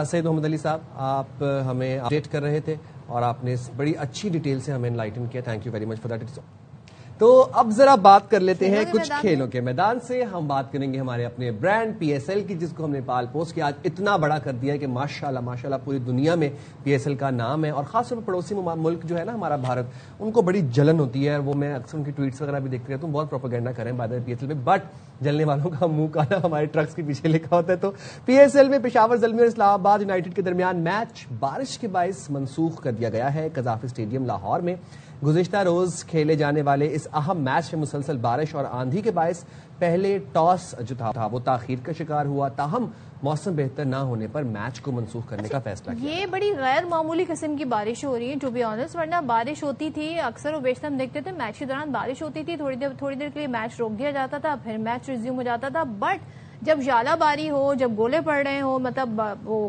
سید محمد علی صاحب، آپ ہمیں اپڈیٹ کر رہے تھے اور آپ نے بڑی اچھی ڈیٹیل سے ہمیں انلائٹن کیا. Thank you very much for that. تو اب ذرا بات کر لیتے ہیں کچھ کھیلوں کے میدان سے. ہم بات کریں گے ہمارے اپنے برانڈ پی ایس ایل کی، جس کو ہم نے پال پوسٹ کیا، آج اتنا بڑا کر دیا ہے کہ ماشاءاللہ پوری دنیا میں پی ایس ایل کا نام ہے، اور خاص طور پر پڑوسی ملک جو ہے نا ہمارا بھارت، ان کو بڑی جلن ہوتی ہے. وہ میں اکثر ان کی ٹویٹس وغیرہ بھی دیکھتے رہتا ہوں، بہت پروپیگنڈا کریں بعد میں پی ایس ایل میں، بٹ جلنے والوں کا منہ کالا ہمارے ٹرکس کے پیچھے لکھا ہوتا ہے. تو پی ایس ایل میں پشاور زلمی اور اسلام آباد یونائیٹڈ کے درمیان میچ بارش کے باعث منسوخ کر دیا گیا ہے. قذافی اسٹیڈیم لاہور میں گزشتہ روز کھیلے جانے والے اس اہم میچ میں مسلسل بارش اور آندھی کے باعث پہلے ٹاس جو تھا وہ تاخیر کا شکار ہوا. تاہم موسم بہتر نہ ہونے پر میچ کو منسوخ کرنے کا فیصلہ کیا. یہ بڑی غیر معمولی قسم کی بارش ہو رہی ہے ٹو بی آنیسٹ، ورنہ بارش ہوتی تھی اکثر و بیشتر ہم دیکھتے تھے میچ کے دوران بارش ہوتی تھی، تھوڑی دیر کے لیے میچ روک دیا جاتا تھا، پھر میچ ریزیوم ہو جاتا تھا. بٹ جب ژالہ باری ہو، جب گولے پڑ رہے ہو، مطلب وہ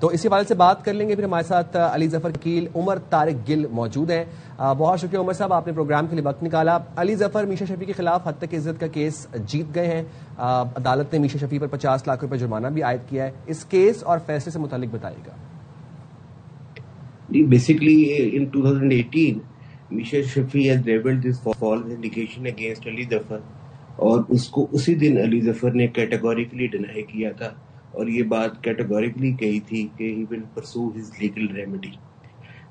تو اسی حوالے سے بات کر لیں گے. پھر ہمارے ساتھ علی ظفر وکیل عمر طارق گل موجود ہیں. بہت شکریہ عمر صاحب, آپ نے پروگرام کے لیے وقت نکالا. علی ظفر میشا شفیع کے خلاف حد تک عزت کا کیس جیت گئے ہیں. عدالت نے میشا شفیع پر 50 لاکھ روپے جرمانہ بھی عائد کیا ہے. اس کیس اور فیصلے سے متعلق بتائیے گا. Basically, in 2018, Misha Shafi has labeled this false allegation against Ali Zafar, اور اس کو اسی دن علی ظفر نے کیٹیگوریکلی ڈینائی کیا تھا, اور یہ بات کیٹیگوریکلی کہی تھی کہ he will pursue his legal remedy.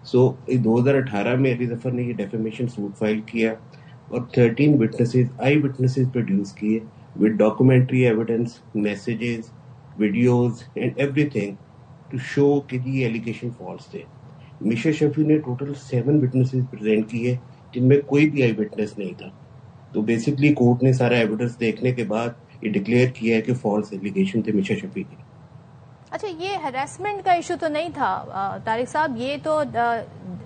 So 2018 میں علی ظفر نے یہ ڈیفیمیشن سوٹ فائل کیا اور 13 witnesses, آئی witnesses پروڈیوس کیے with documentary evidence, messages, videos and everything to show کہ یہ ایلیگیشن فالس تھے. میشا شفیع نے ٹوٹل 7 witnesses پریزنٹ کیے جن میں کوئی بھی آئی وٹنس نہیں تھا. تو بیسکلی کورٹ نے سارا ایویڈنس دیکھنے کے بعد یہ ڈکلیئر کیا ہے کہ فالس ایلیگیشن تھے میشا شفیع کی. اچھا, یہ ہراسمنٹ کا ایشو تو نہیں تھا طارق صاحب, یہ تو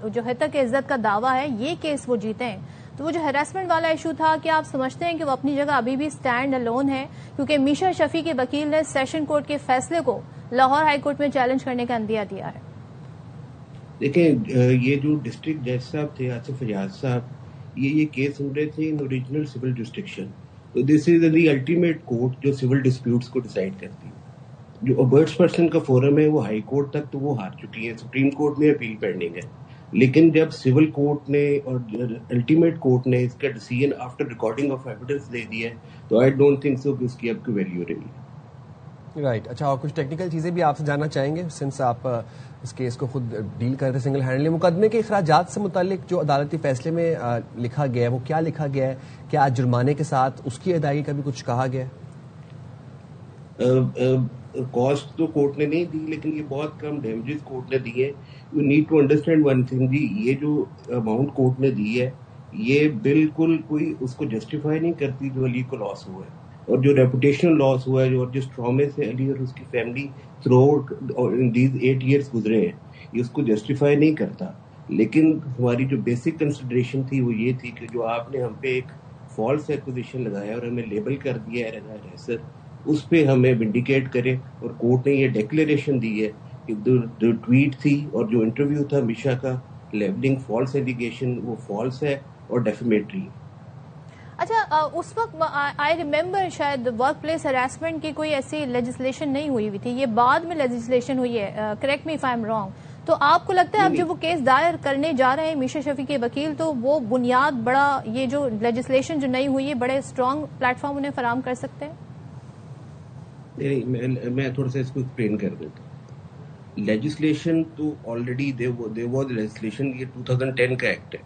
جو حد تک عزت کا دعویٰ ہے یہ کیس وہ جیتے ہیں. تو وہ جو ہراسمنٹ والا ایشو تھا, کیا آپ سمجھتے ہیں کہ وہ اپنی جگہ ابھی بھی اسٹینڈ الون ہے, کیونکہ میشا شفیع کے وکیل نے سیشن کورٹ کے فیصلے کو لاہور ہائی کورٹ میں چیلنج کرنے کا عندیہ دیا ہے؟ دیکھیں, یہ جو ڈسٹرکٹ جج صاحب تھے آصف حجاز صاحب, یہ کیس ہو رہے تھے ان اوریجنل سول جسٹرکشن. تو this is the ultimate court جو سول ڈسپیوٹس کو ڈیسائیڈ کرتی ہے. جو ابرٹس پرسن کا فورم ہے وہ ہائی کورٹ تک تو وہ ہار چکی ہے, سپریم کورٹ میں اپیل پینڈنگ ہے. لیکن جب سول کورٹ نے اور الٹیمیٹ کورٹ نے اس کا decision after recording of evidence دے دیا ہے, تو آئی ڈونٹ تھنک سو کہ اس کی اب کوئی ویلیو رہی ہے. رائٹ. اچھا, اور کچھ ٹیکنیکل چیزیں بھی آپ سے جاننا چاہیں گے سنس آپ اس کیس کو خود ڈیل کرتے سنگل ہینڈلی. مقدمے کے اخراجات سے متعلق جو عدالتی فیصلے میں لکھا گیا ہے وہ کیا لکھا گیا ہے؟ کیا جرمانے کے ساتھ اس کی ادائیگی کا بھی کچھ کہا گیا ہے؟ کاسٹ تو کورٹ نے نہیں دی, لیکن یہ بہت کم ڈیمیجز کورٹ نے دی ہے. You need to understand one thing جی, یہ جو اماؤنٹ کورٹ نے دی ہے یہ بالکل کوئی اس کو جسٹیفائی نہیں کرتی جو علی کو لاس ہوا ہے, اور جو ریپوٹیشنل لاس ہوا ہے, اور جس ٹرامے سے علی اور اس کی family through out these 8 years گزرے ہیں, یہ اس کو جسٹیفائی نہیں کرتا. لیکن ہماری جو بیسک کنسیڈریشن تھی وہ یہ تھی کہ جو آپ نے ہم پہ ایک فالس ایکوزیشن لگایا اور ہمیں لیبل کر دیا ہے ریسر, اس پہ ہمیں ونڈیکیٹ کرے. اور کورٹ نے یہ ڈیکلیریشن دی ہے کہ جو ٹویٹ تھی اور جو انٹرویو تھا میشا کا لیبلنگ فالس ایلیگیشن وہ فالس ہے اور ڈیفیمیٹری. اچھا, اس وقت آئی ریمبر شاید ورک پلیس ہراسمنٹ کی کوئی ایسی لیجسلیشن نہیں ہوئی ہوئی تھی, یہ بعد میں لیجسلیشن ہوئی ہے, correct me if I am wrong. تو آپ کو لگتا ہے اب جب وہ کیس دائر کرنے جا رہے ہیں میشا شفیع کے وکیل, تو وہ بنیاد بڑا یہ جو لیجسلیشن جو نہیں ہوئی ہے بڑے اسٹرانگ پلیٹ فارم انہیں فراہم کر سکتے ہیں؟ میں تھوڑا سا اس کو ایکسپلین کر دیتا ہوں. لیجسلیشن تو آلریڈی there was legislation, یہ 2010 کا ایکٹ ہے,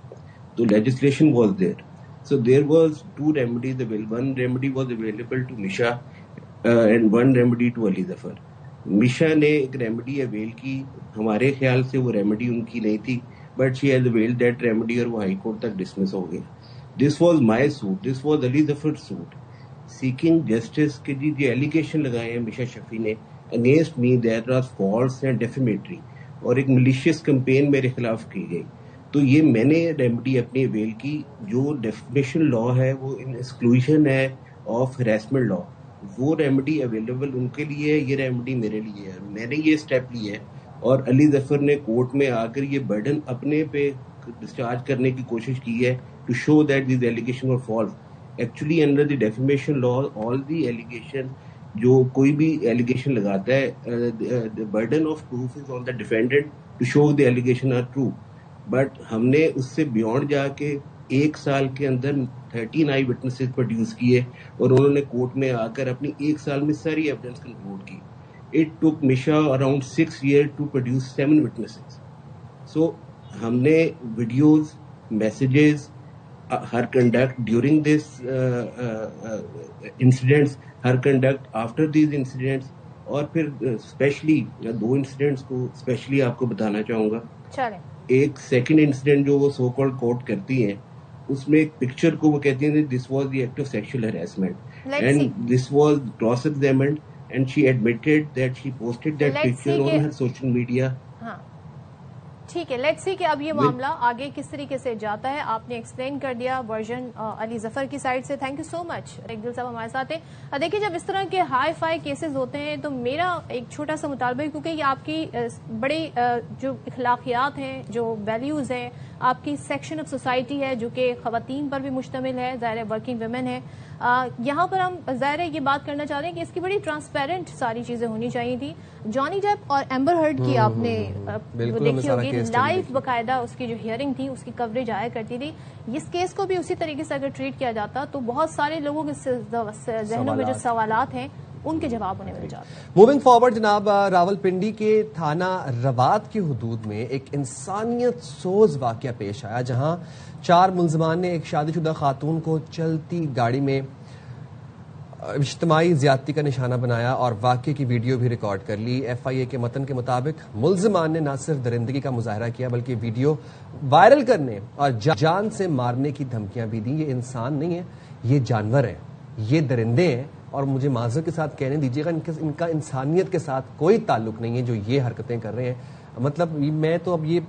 تو legislation was there. So there was 2 remedies available. One remedy was available to Misha and one remedy to Ali Zafar. Misha نے ایک ریمیڈی اویل کی, ہمارے خیال سے وہ ریمیڈی ان کی نہیں تھی, but she has availed that remedy اور وہ ہائی کورٹ تک ڈسمس ہو گیا. This was my suit, this was Ali Zafar suit seeking justice کہ جی ایلیگیشن لگائے ہیں میشا شفیع نے against me that was false and defamatory, اور ایک ملیشیس کمپین میرے خلاف کی گئی. تو یہ میں نے ریمیڈی اپنی اویل کی. جو ڈیفینیشن لا ہے وہ ان ایکسکلوژن ہے آف ہراسمنٹ لا, وہ ریمیڈی اویلیبل ان کے لیے ہے, یہ ریمیڈی میرے لیے ہے. میں نے یہ اسٹیپ لی ہے, اور علی ظفر نے کورٹ میں آ کر یہ برڈن اپنے پہ ڈسچارج کرنے کی کوشش کی ہے to show that these allegation are false. Actually under the defamation law all the allegation, جو کوئی بھی ایلیگیشن لگاتا ہے, the burden of proof is on the defendant to show the allegation are true. But ہم نے اس سے beyond جا کے 1 سال کے اندر 13 آئی وٹنسز پروڈیوس کیے, اور انہوں نے کورٹ میں آ کر اپنی 1 سال میں ساری ایویڈنس کنکلوڈ کی. It took Meesha around 6 years to produce 7 witnesses. سو ہم نے videos, messages, Hare conduct during this incidents, Hare conduct after these incidents, اور پھر اسپیشلی 2 انسیڈنٹس کو اسپیشلی آپ کو بتانا چاہوں گا. ایک سیکنڈ انسیڈنٹ جو وہ سو کالڈ کوٹ کرتی ہیں, اس میں ایک پکچر کو وہ کہتی ہیں this was the act of sexual harassment and this was cross examined and she admitted that she posted that picture on Hare social media. ٹھیک ہے، لیٹس سی کہ اب یہ معاملہ آگے کس طریقے سے جاتا ہے. آپ نے ایکسپلین کر دیا ورژن علی ظفر کی سائڈ سے. تھینک یو سو مچ. ایک دل صاحب ہمارے ساتھ ہیں. دیکھیے جب اس طرح کے ہائی فائی کیسز ہوتے ہیں تو میرا ایک چھوٹا سا مطالبہ ہے، کیونکہ یہ آپ کی بڑی جو اخلاقیات ہیں، جو ویلیوز ہیں، آپ کی سیکشن آف سوسائٹی ہے جو کہ خواتین پر بھی مشتمل ہے، ظاہر ہے ورکنگ ویمن ہے. یہاں پر ہم ظاہر ہے یہ بات کرنا چاہ رہے ہیں کہ اس کی بڑی ٹرانسپیرنٹ ساری چیزیں ہونی چاہیے تھی. جانی ڈیپ اور ایمبر ہرڈ کی آپ نے دیکھی ہوگی لائیو، باقاعدہ اس کی جو ہیئرنگ تھی اس کی کوریج آیا کرتی تھی. اس کیس کو بھی اسی طریقے سے اگر ٹریٹ کیا جاتا تو بہت سارے لوگوں کے ذہنوں میں جو سوالات ہیں ان کے جواب انہیں مل جاتے. موونگ فارورڈ جناب، راول پنڈی کے تھانہ روات کی حدود میں ایک انسانیت سوز واقعہ پیش آیا، جہاں 4 ملزمان نے ایک شادی شدہ خاتون کو چلتی گاڑی میں اجتماعی زیادتی کا نشانہ بنایا اور واقعے کی ویڈیو بھی ریکارڈ کر لی. ایف آئی اے کے متن کے مطابق ملزمان نے نہ صرف درندگی کا مظاہرہ کیا بلکہ ویڈیو وائرل کرنے اور جان سے مارنے کی دھمکیاں بھی دیں. یہ انسان نہیں ہے، یہ جانور ہیں، یہ درندے ہیں، اور مجھے معذرت کے ساتھ کہنے دیجیے گا ان کا انسانیت کے ساتھ کوئی تعلق نہیں ہے جو یہ حرکتیں کر رہے ہیں. مطلب میں تو اب یہ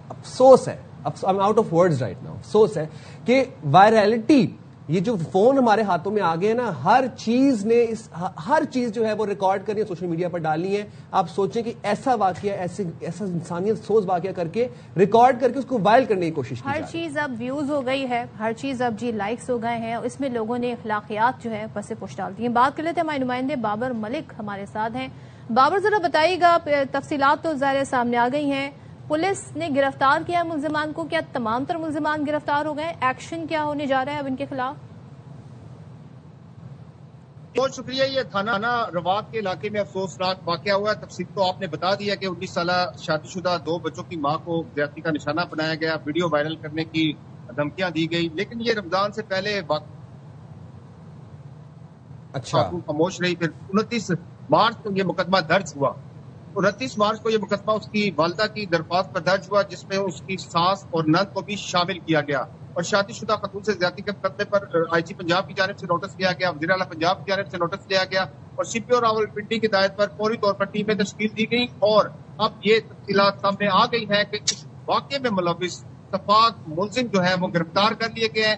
افسوس ہے، out of words right now, افسوس ہے کہ وائرلٹی، یہ جو فون ہمارے ہاتھوں میں آ گئے نا، ہر چیز جو ہے وہ ریکارڈ کرنی ہے، سوشل میڈیا پر ڈالنی ہے. آپ سوچیں کہ ایسا واقعہ، ایسا انسانیت سوز واقعہ کر کے ریکارڈ کر کے اس کو وائرل کرنے کی کوشش کی. ہر چیز اب ویوز ہو گئی ہے، ہر چیز اب لائکس ہو گئے ہیں، اس میں لوگوں نے اخلاقیات جو ہے پس پش ڈال دی ہیں. بات کر لیتے ہیں ہمارے نمائندے بابر ملک ہمارے ساتھ ہیں. بابر ذرا بتائیے گا، تفصیلات تو ظاہر سامنے آ گئی ہیں. پولیس نے گرفتار کیا ملزمان کو، کیا تمام تر ملزمان گرفتار ہو گئے؟ ایکشن کیا ہونے جا رہا ہے اب ان کے خلاف؟ بہت شکریہ. یہ تھانہ روات کے علاقے میں افسوسناک واقعہ ہوا. تفصیل تو آپ نے بتا دیا کہ 19 سالہ شادی شدہ 2 بچوں کی ماں کو زیادتی کا نشانہ بنایا گیا، ویڈیو وائرل کرنے کی دھمکیاں دی گئی. لیکن یہ رمضان سے پہلے خاتون خاموش رہی. پھر 29 مارچ کو یہ مقدمہ درج ہوا. 29 مارچ کو یہ مقدمہ اس کی والدہ کی درخواست پر درج ہوا، جس میں اس کی ساس اور نند کو بھی شامل کیا گیا. اور شادی شدہ خاتون سے زیادتی کے مقدمے پر آئی جی پنجاب کی جانب سے نوٹس لیا گیا، وزیر اعلیٰ پنجاب کی جانب سے نوٹس لیا گیا، اور سی پی او راول پنڈی کی ہدایت پر فوری طور پر ٹیمیں تشکیل دی گئی. اور اب یہ تفصیلات سامنے آ گئی ہے کہ اس واقعے میں ملوث شفاق ملزم جو ہے وہ گرفتار کر لیے گئے ہیں.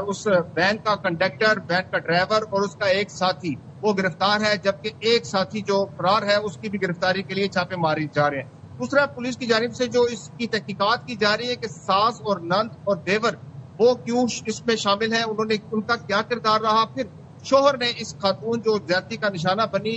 اس وین کا کنڈکٹر، وین کا ڈرائیور اور اس کا ایک ساتھی وہ گرفتار ہے، جبکہ ایک ساتھی جو فرار ہے اس کی بھی گرفتاری کے لیے چھاپے ماری جا رہے ہیں. دوسرا، پولیس کی جانب سے جو اس کی تحقیقات کی جا رہی ہے کہ ساس اور نند اور دیور وہ کیوں اس میں شامل ہیں، ان کا کیا کردار رہا. پھر شوہر نے اس خاتون جو زیادتی کا نشانہ بنی،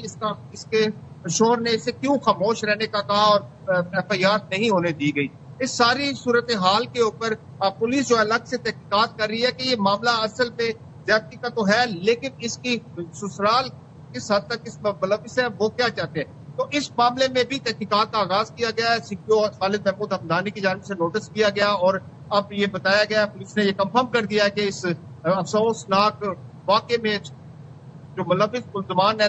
اس کے شوہر نے اسے کیوں خاموش رہنے کا کہا اور ایف آئی آر نہیں ہونے دی گئی. اس ساری صورتحال کے اوپر پولیس جو الگ سے تحقیقات کر رہی ہے کہ یہ معاملہ اصل میں زیادتی کا تو ہے، لیکن اس کی سسرال کس حد تک اس ملوث ہے، وہ کیا چاہتے ہیں. تو اس معاملے میں بھی تحقیقات کا آغاز کیا گیا ہے. سی پی او خالد محمود حمدانی کی جانب سے نوٹس کیا گیا اور اب یہ بتایا گیا، پولیس نے یہ کنفرم کر دیا کہ اس افسوسناک واقعے میں جو ملوث ملزمان ہیں،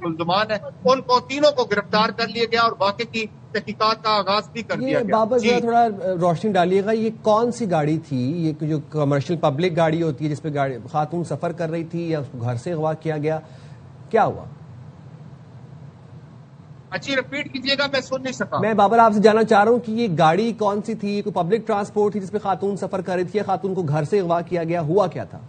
ملزمان ہیں، ان کو تینوں کو گرفتار کر لیا گیا اور واقعے کی تحقیقات کا آغاز بھی کر دیا گیا. بابا تھوڑا روشنی ڈالیے گا، یہ کون سی گاڑی تھی؟ یہ جو کمرشل پبلک گاڑی ہوتی ہے جس پہ خاتون سفر کر رہی تھی، یا اس کو گھر سے اغوا کیا گیا، کیا ہوا؟ اچھی رپیٹ کیجیے گا، میں سن نہیں سکا. میں بابر آپ سے جاننا چاہ رہا ہوں کہ یہ گاڑی کون سی تھی؟ کوئی پبلک ٹرانسپورٹ تھی جس پہ خاتون سفر کر رہی تھی، یا خاتون کو گھر سے اغوا کیا گیا، ہوا کیا تھا؟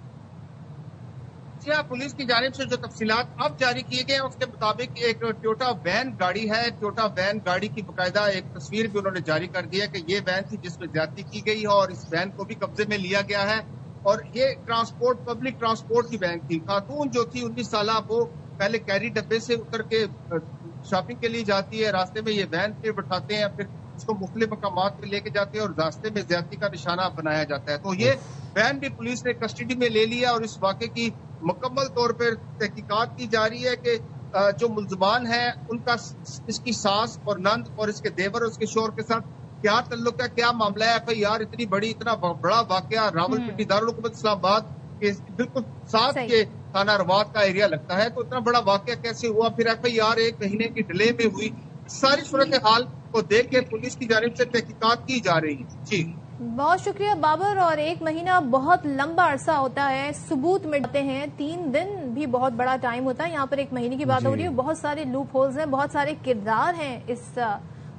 پولیس کی جانب سے جو تفصیلات اب جاری کیے گئے ہیں اس کے مطابق ایک ٹویوٹا وین گاڑی ہے. ٹویوٹا وین گاڑی کی باقاعدہ ایک تصویر بھی انہوں نے جاری کر دی ہے کہ یہ وین تھی جس میں زیادتی کی گئی ہے اور اس وین کو بھی قبضے میں لیا گیا ہے. اور یہ ٹرانسپورٹ، پبلک ٹرانسپورٹ کی وین تھی. خاتون جو تھی 19 سالہ، وہ پہلے کیری ڈبے سے اتر کے شاپنگ کے لیے جاتی ہے، راستے میں یہ وین پہ بٹھاتے ہیں، پھر اس کو مختلف مقامات پہ لے کے جاتے ہیں اور راستے میں زیادتی کا نشانہ بنایا جاتا ہے. تو یہ وین بھی پولیس نے کسٹڈی میں لے لیا اور اس واقعے کی مکمل طور پر تحقیقات کی جا رہی ہے کہ جو ملزمان ہیں ان کا اس کی ساس اور نند اور اس کے دیور اور اس کے شوہر کے ساتھ کیا تعلق ہے، کیا معاملہ ہے. ایف آئی آر اتنا بڑا واقعہ راولپنڈی دارالحکومت اسلام آباد کے بالکل ساتھ کے تھانہ روات کا ایریا لگتا ہے، تو اتنا بڑا واقعہ کیسے ہوا؟ پھر ایف آئی آر 1 مہینے کی ڈیلے میں ہوئی. ساری صورتحال کو دیکھ کے پولیس کی جانب سے تحقیقات کی جا رہی ہے. جی بہت شکریہ بابر. اور 1 مہینہ بہت لمبا عرصہ ہوتا ہے، ثبوت مٹتے ہیں. 3 دن بھی بہت بڑا ٹائم ہوتا ہے. یہاں پر 1 مہینے کی بات ہو رہی ہے. بہت سارے لوپ ہولز ہیں، بہت سارے کردار ہیں اس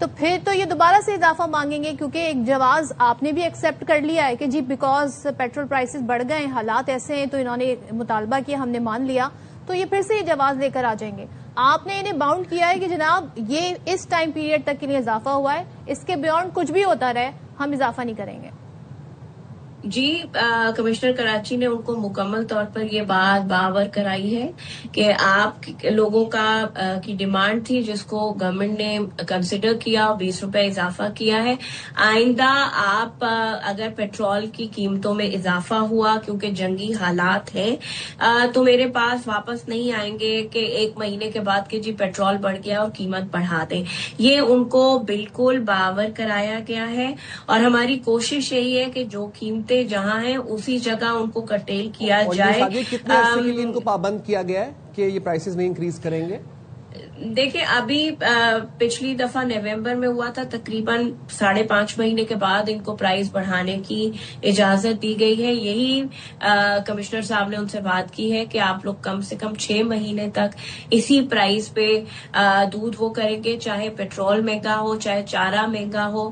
تو پھر تو یہ دوبارہ سے اضافہ مانگیں گے، کیونکہ ایک جواز آپ نے بھی ایکسیپٹ کر لیا ہے کہ جی بیکاز پیٹرول پرائسز بڑھ گئے ہیں، حالات ایسے ہیں، تو انہوں نے مطالبہ کیا، ہم نے مان لیا، تو یہ پھر سے یہ جواز لے کر آ جائیں گے. آپ نے انہیں باؤنڈ کیا ہے کہ جناب یہ اس ٹائم پیریڈ تک کے لیے اضافہ ہوا ہے، اس کے بیونڈ کچھ بھی ہوتا رہے ہم اضافہ نہیں کریں گے. جی کمشنر کراچی نے ان کو مکمل طور پر یہ بات باور کرائی ہے کہ آپ لوگوں کی ڈیمانڈ تھی جس کو گورنمنٹ نے کنسیڈر کیا اور 20 روپے اضافہ کیا ہے. آئندہ آپ اگر پیٹرول کی قیمتوں میں اضافہ ہوا کیونکہ جنگی حالات ہیں تو میرے پاس واپس نہیں آئیں گے کہ ایک مہینے کے بعد کہ جی پیٹرول بڑھ گیا اور قیمت بڑھا دیں. یہ ان کو بالکل باور کرایا گیا ہے اور ہماری کوشش یہی ہے کہ جو قیمتیں جہاں ہیں اسی جگہ ان کو کرٹیل کیا جائے. کتنے عرصے کے لیے ان کو پابند کیا گیا ہے کہ یہ پرائسز نہیں انکریز کریں گے؟ دیکھیں ابھی پچھلی دفعہ نومبر میں ہوا تھا، تقریباً 5.5 مہینے کے بعد ان کو پرائز بڑھانے کی اجازت دی گئی ہے. یہی کمشنر صاحب نے ان سے بات کی ہے کہ آپ لوگ کم سے کم 6 مہینے تک اسی پرائز پہ دودھ وہ کریں گے، چاہے پیٹرول مہنگا ہو، چاہے چارہ مہنگا ہو،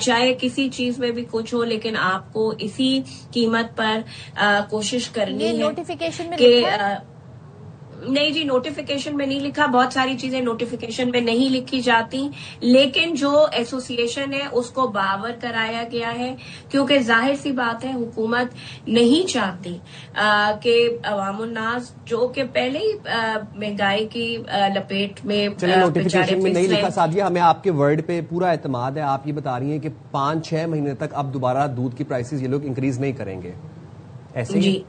چاہے کسی چیز میں بھی کچھ ہو، لیکن آپ کو اسی قیمت پر کوشش کرنی ہے. نوٹیفیکیشن میں کہ نہیں جی، نوٹیفیکیشن میں نہیں لکھا، بہت ساری چیزیں نوٹیفیکیشن میں نہیں لکھی جاتی، لیکن جو ایسوسی ایشن ہے اس کو باور کرایا گیا ہے کیونکہ ظاہر سی بات ہے حکومت نہیں چاہتی کہ عوام الناس جو کہ پہلے ہی مہنگائی کی لپیٹ میں نوٹیفیکیشن میں نہیں لکھا. سعدیہ ہمیں آپ کے ورڈ پہ پورا اعتماد ہے. آپ یہ بتا رہی ہیں کہ 5-6 مہینے تک اب دوبارہ دودھ کی پرائسز یہ لوگ انکریز نہیں کریں گے، ایسے ہی؟ جی،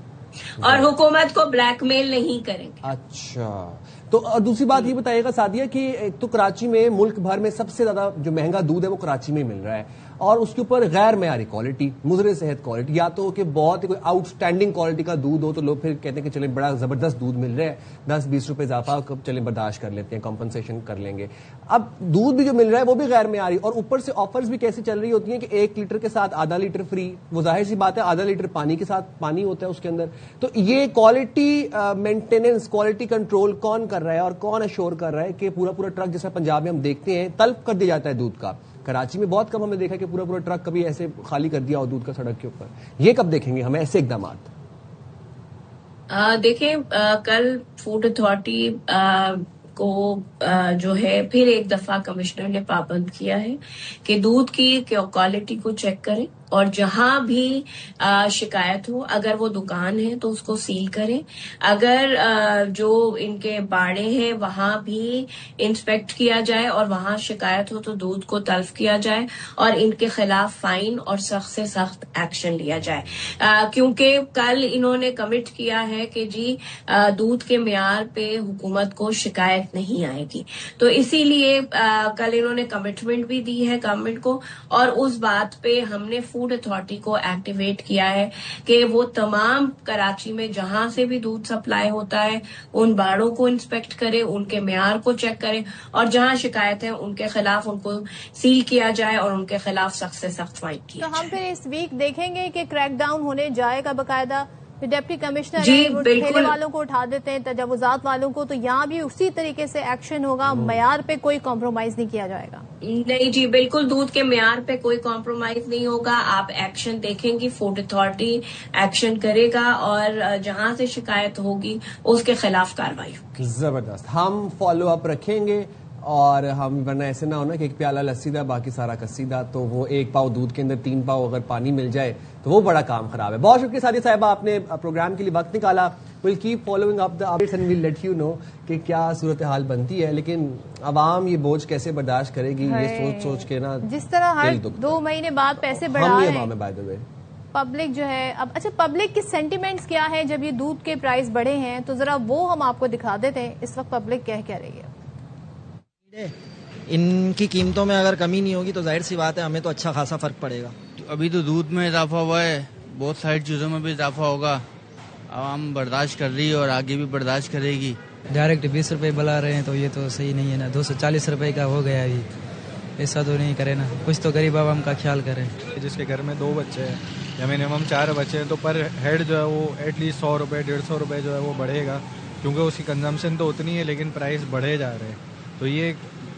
اور حکومت کو بلیک میل نہیں کریں گے. اچھا، تو دوسری بات یہ بتائیے گا سعدیہ کہ ایک تو کراچی میں ملک بھر میں سب سے زیادہ جو مہنگا دودھ ہے وہ کراچی میں مل رہا ہے، اور اس کے اوپر غیر معیاری کوالٹی، مضر صحت کوالٹی، یا تو کہ بہت کوئی آؤٹ اسٹینڈنگ کوالٹی کا دودھ ہو تو لوگ پھر کہتے ہیں کہ چلیں بڑا زبردست دودھ مل رہا ہے، 10-20 روپے اضافہ چلیں برداشت کر لیتے ہیں، کمپنسیشن کر لیں گے. اب دودھ بھی جو مل رہا ہے وہ بھی غیر معیاری، اور اوپر سے آفرز بھی کیسے چل رہی ہوتی ہیں کہ 1 لیٹر کے ساتھ آدھا لیٹر فری. وہ ظاہر سی بات ہے آدھا لیٹر پانی کے ساتھ پانی ہوتا ہے اس کے اندر. تو یہ کوالٹی مینٹیننس، کوالٹی کنٹرول کون کر رہا ہے اور کون ایشور کر رہا ہے کہ پورا ٹرک جیسا پنجاب میں ہم دیکھتے ہیں طلب کر دیا جاتا ہے دودھ کا؟ کراچی میں بہت کم ہم نے دیکھا کہ پورا ٹرک کبھی ایسے خالی کر دیا ہو دودھ کا سڑک کے اوپر. یہ کب دیکھیں گے ہمیں ایسے اقدامات؟ دیکھیں کل فوڈ اتھارٹی کو جو ہے پھر ایک دفعہ کمشنر نے پابند کیا ہے کہ دودھ کی کوالٹی کو چیک کریں اور جہاں بھی شکایت ہو، اگر وہ دکان ہے تو اس کو سیل کریں، اگر جو ان کے باڑے ہیں وہاں بھی انسپیکٹ کیا جائے اور وہاں شکایت ہو تو دودھ کو تلف کیا جائے اور ان کے خلاف فائن اور سخت سے سخت ایکشن لیا جائے. کیونکہ کل انہوں نے کمٹ کیا ہے کہ جی دودھ کے معیار پہ حکومت کو شکایت نہیں آئے گی، تو اسی لیے کل انہوں نے کمٹمنٹ بھی دی ہے گورنمنٹ کو، اور اس بات پہ ہم نے فوڈ اتھارٹی کو ایکٹیویٹ کیا ہے کہ وہ تمام کراچی میں جہاں سے بھی دودھ سپلائی ہوتا ہے ان باڑوں کو انسپیکٹ کرے، ان کے معیار کو چیک کرے، اور جہاں شکایت ہے ان کے خلاف ان کو سیل کیا جائے اور ان کے خلاف سخت سے سخت فائن کیا جائے. تو ہم پھر اس ویک دیکھیں گے کہ کریک ڈاؤن ہونے جائے گا باقاعدہ؟ ڈپٹی کمشنر جی ٹھیلے والوں کو اٹھا دیتے ہیں، تجاوزات والوں کو، تو یہاں بھی اسی طریقے سے ایکشن ہوگا، معیار پہ کوئی کمپرومائز نہیں کیا جائے گا؟ نہیں جی، بالکل دودھ کے معیار پہ کوئی کمپرومائز نہیں ہوگا. آپ ایکشن دیکھیں گی، فوڈ اتھارٹی ایکشن کرے گا اور جہاں سے شکایت ہوگی اس کے خلاف کارروائی ہوگی. زبردست، ہم فالو اپ رکھیں گے، اور ہم ورنہ ایسے نہ ہونا کہ ایک پیالہ لسی دا باقی سارا کسی دا، تو وہ 1 پاؤ دودھ کے اندر 3 پاؤ اگر پانی مل جائے تو وہ بڑا کام خراب ہے. بہت شکریہ سعدیہ صاحبہ، آپ نے پروگرام کے لیے وقت نکالا. We'll keep following up the updates and we'll let you know کہ کیا صورتحال بنتی ہے، لیکن عوام یہ بوجھ کیسے برداشت کرے گی یہ سوچ کے نا جس طرح ہر 2 مہینے بعد پیسے بڑھا رہے ہیں بائی دا وے پبلک جو ہے. اب اچھا پبلک کی سینٹیمنٹس کیا ہے جب یہ دودھ کے پرائز بڑھے ہیں، تو ذرا وہ ہم آپ کو دکھا دیتے ہیں اس وقت پبلک کہہ رہی ہے. ان کی قیمتوں میں اگر کمی نہیں ہوگی تو ظاہر سی بات ہے ہمیں تو اچھا خاصا فرق پڑے گا. ابھی تو دودھ میں اضافہ ہوا ہے، بہت ساری چیزوں میں بھی اضافہ ہوگا، عوام برداشت کر رہی ہے اور آگے بھی برداشت کرے گی. ڈائریکٹ 20 روپے بلا رہے ہیں تو یہ تو صحیح نہیں ہے نا. 240 روپے کا ہو گیا ابھی، ایسا تو نہیں کرے نا، کچھ تو غریب عوام کا خیال کریں. جس کے گھر میں 2 بچے ہیں یا منیمم 4 بچے ہیں تو پر ہیڈ جو ہے وہ ایٹ لیسٹ 100 روپے 150 روپے جو ہے وہ بڑھے گا، کیونکہ اس کی کنزمپشن تو اتنی ہے لیکن پرائس بڑھے جا رہے ہیں. تو یہ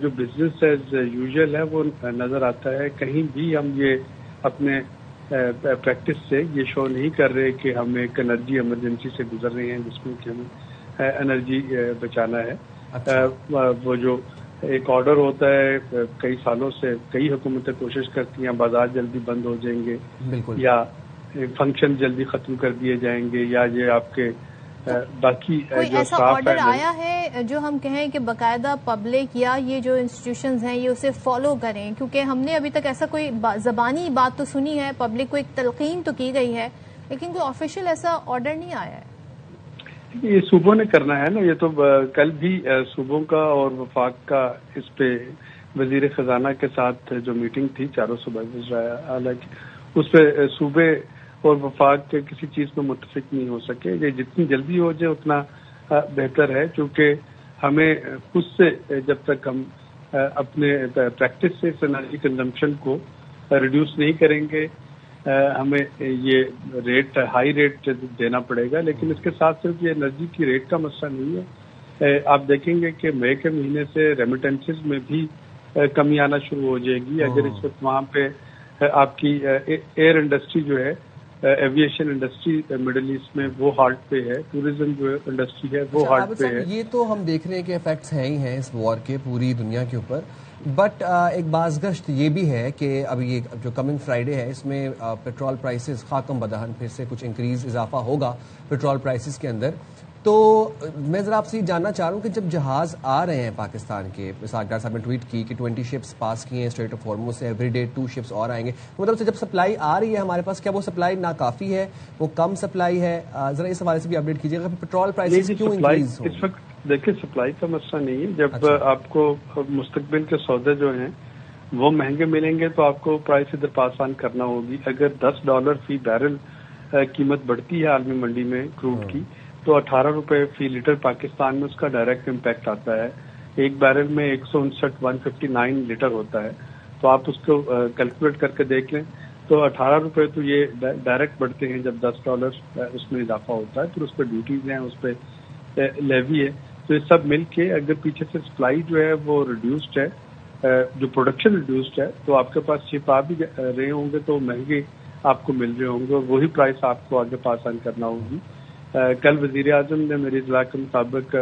جو بزنس ایز یوزول ہے وہ نظر آتا ہے. کہیں بھی ہم یہ اپنے پریکٹس سے یہ شو نہیں کر رہے کہ ہم ایک انرجی ایمرجنسی سے گزر رہے ہیں جس میں کہ ہمیں انرجی بچانا ہے. وہ جو ایک آرڈر ہوتا ہے کئی سالوں سے کئی حکومتیں کوشش کرتی ہیں بازار جلدی بند ہو جائیں گے یا فنکشن جلدی ختم کر دیے جائیں گے یا یہ آپ کے باقی کوئی ایسا آرڈر آیا ہے جو ہم کہیں کہ باقاعدہ پبلک یا یہ جو انسٹیٹیوشنز ہیں یہ اسے فالو کریں؟ کیونکہ ہم نے ابھی تک ایسا کوئی زبانی بات تو سنی ہے، پبلک کو ایک تلقین تو کی گئی ہے، لیکن کوئی آفیشیل ایسا آرڈر نہیں آیا ہے. یہ صوبوں نے کرنا ہے نا. یہ تو کل بھی صوبوں کا اور وفاق کا اس پہ وزیر خزانہ کے ساتھ جو میٹنگ تھی چاروں صوبے، حالانکہ اس پہ صوبے اور وفاق کے کسی چیز میں متفق نہیں ہو سکے. یہ جتنی جلدی ہو جائے اتنا بہتر ہے، کیونکہ ہمیں خود سے جب تک ہم اپنے پریکٹس سے اس انرجی کنزمپشن کو ریڈیوس نہیں کریں گے ہمیں یہ ریٹ ہائی ریٹ دینا پڑے گا. لیکن اس کے ساتھ صرف یہ انرجی کی ریٹ کا مسئلہ نہیں ہے. آپ دیکھیں گے کہ مئی کے مہینے سے ریمیٹنسز میں بھی کمی آنا شروع ہو جائے گی. اگر اس وقت وہاں پہ آپ کی ایئر انڈسٹری جو ہے، ایویشن انڈسٹری مڈل ایسٹ میں وہ ہارٹ پہ ہے، ٹوریزم جو انڈسٹری ہے وہ ہارٹ پہ ہے. یہ تو ہم دیکھ رہے ہیں کہ افیکٹس ہیں ہی ہیں اس وار کے پوری دنیا کے اوپر. بٹ ایک بازگشت یہ بھی ہے کہ اب یہ جو کمنگ فرائیڈے ہے اس میں پیٹرول پرائسز خاکم بدہن پھر سے کچھ انکریز اضافہ ہوگا پیٹرول پرائسز کے اندر. تو میں ذرا آپ سے یہ جاننا چاہ رہا ہوں کہ جب جہاز آ رہے ہیں پاکستان کے، اسحاق ڈار صاحب نے ٹویٹ کی کہ 20 شپس پاس کی ہیں اسٹریٹ آف ہارمز سے، ایوری ڈے 2 شپس اور آئیں گے، مطلب سے جب سپلائی آ رہی ہے ہمارے پاس، کیا وہ سپلائی ناکافی ہے، وہ کم سپلائی ہے؟ ذرا اس حوالے سے بھی اپڈیٹ کیجیے گا. پیٹرول پرائسز کیوں انکریز ہو؟ اس وقت دیکھیں سپلائی کا مسئلہ نہیں ہے. جب آپ کو مستقبل کے سودے جو ہیں وہ مہنگے ملیں گے تو آپ کو پرائس ادھر پاس آن کرنا ہوگی. اگر $10 فی بیرل قیمت بڑھتی ہے عالمی منڈی میں کروڈ کی تو 18 روپے فی لیٹر پاکستان میں اس کا ڈائریکٹ امپیکٹ آتا ہے. ایک بیرل میں 159 لیٹر ہوتا ہے. تو آپ اس کو کیلکولیٹ کر کے دیکھ لیں تو 18 روپے تو یہ ڈائریکٹ بڑھتے ہیں جب $10 اس میں اضافہ ہوتا ہے. پھر اس پہ ڈیوٹیز ہیں، اس پہ لیوی ہے. تو یہ سب مل کے اگر پیچھے سے سپلائی جو ہے وہ ریڈیوسڈ ہے، جو پروڈکشن ریڈیوسڈ ہے، تو آپ کے پاس شپ آ بھی رہے ہوں گے تو مہنگے آپ کو مل رہے ہوں گے اور وہی پرائس آپ کو آگے پاس آن کرنا ہوگی. کل وزیر اعظم نے میری اطلاع کے مطابق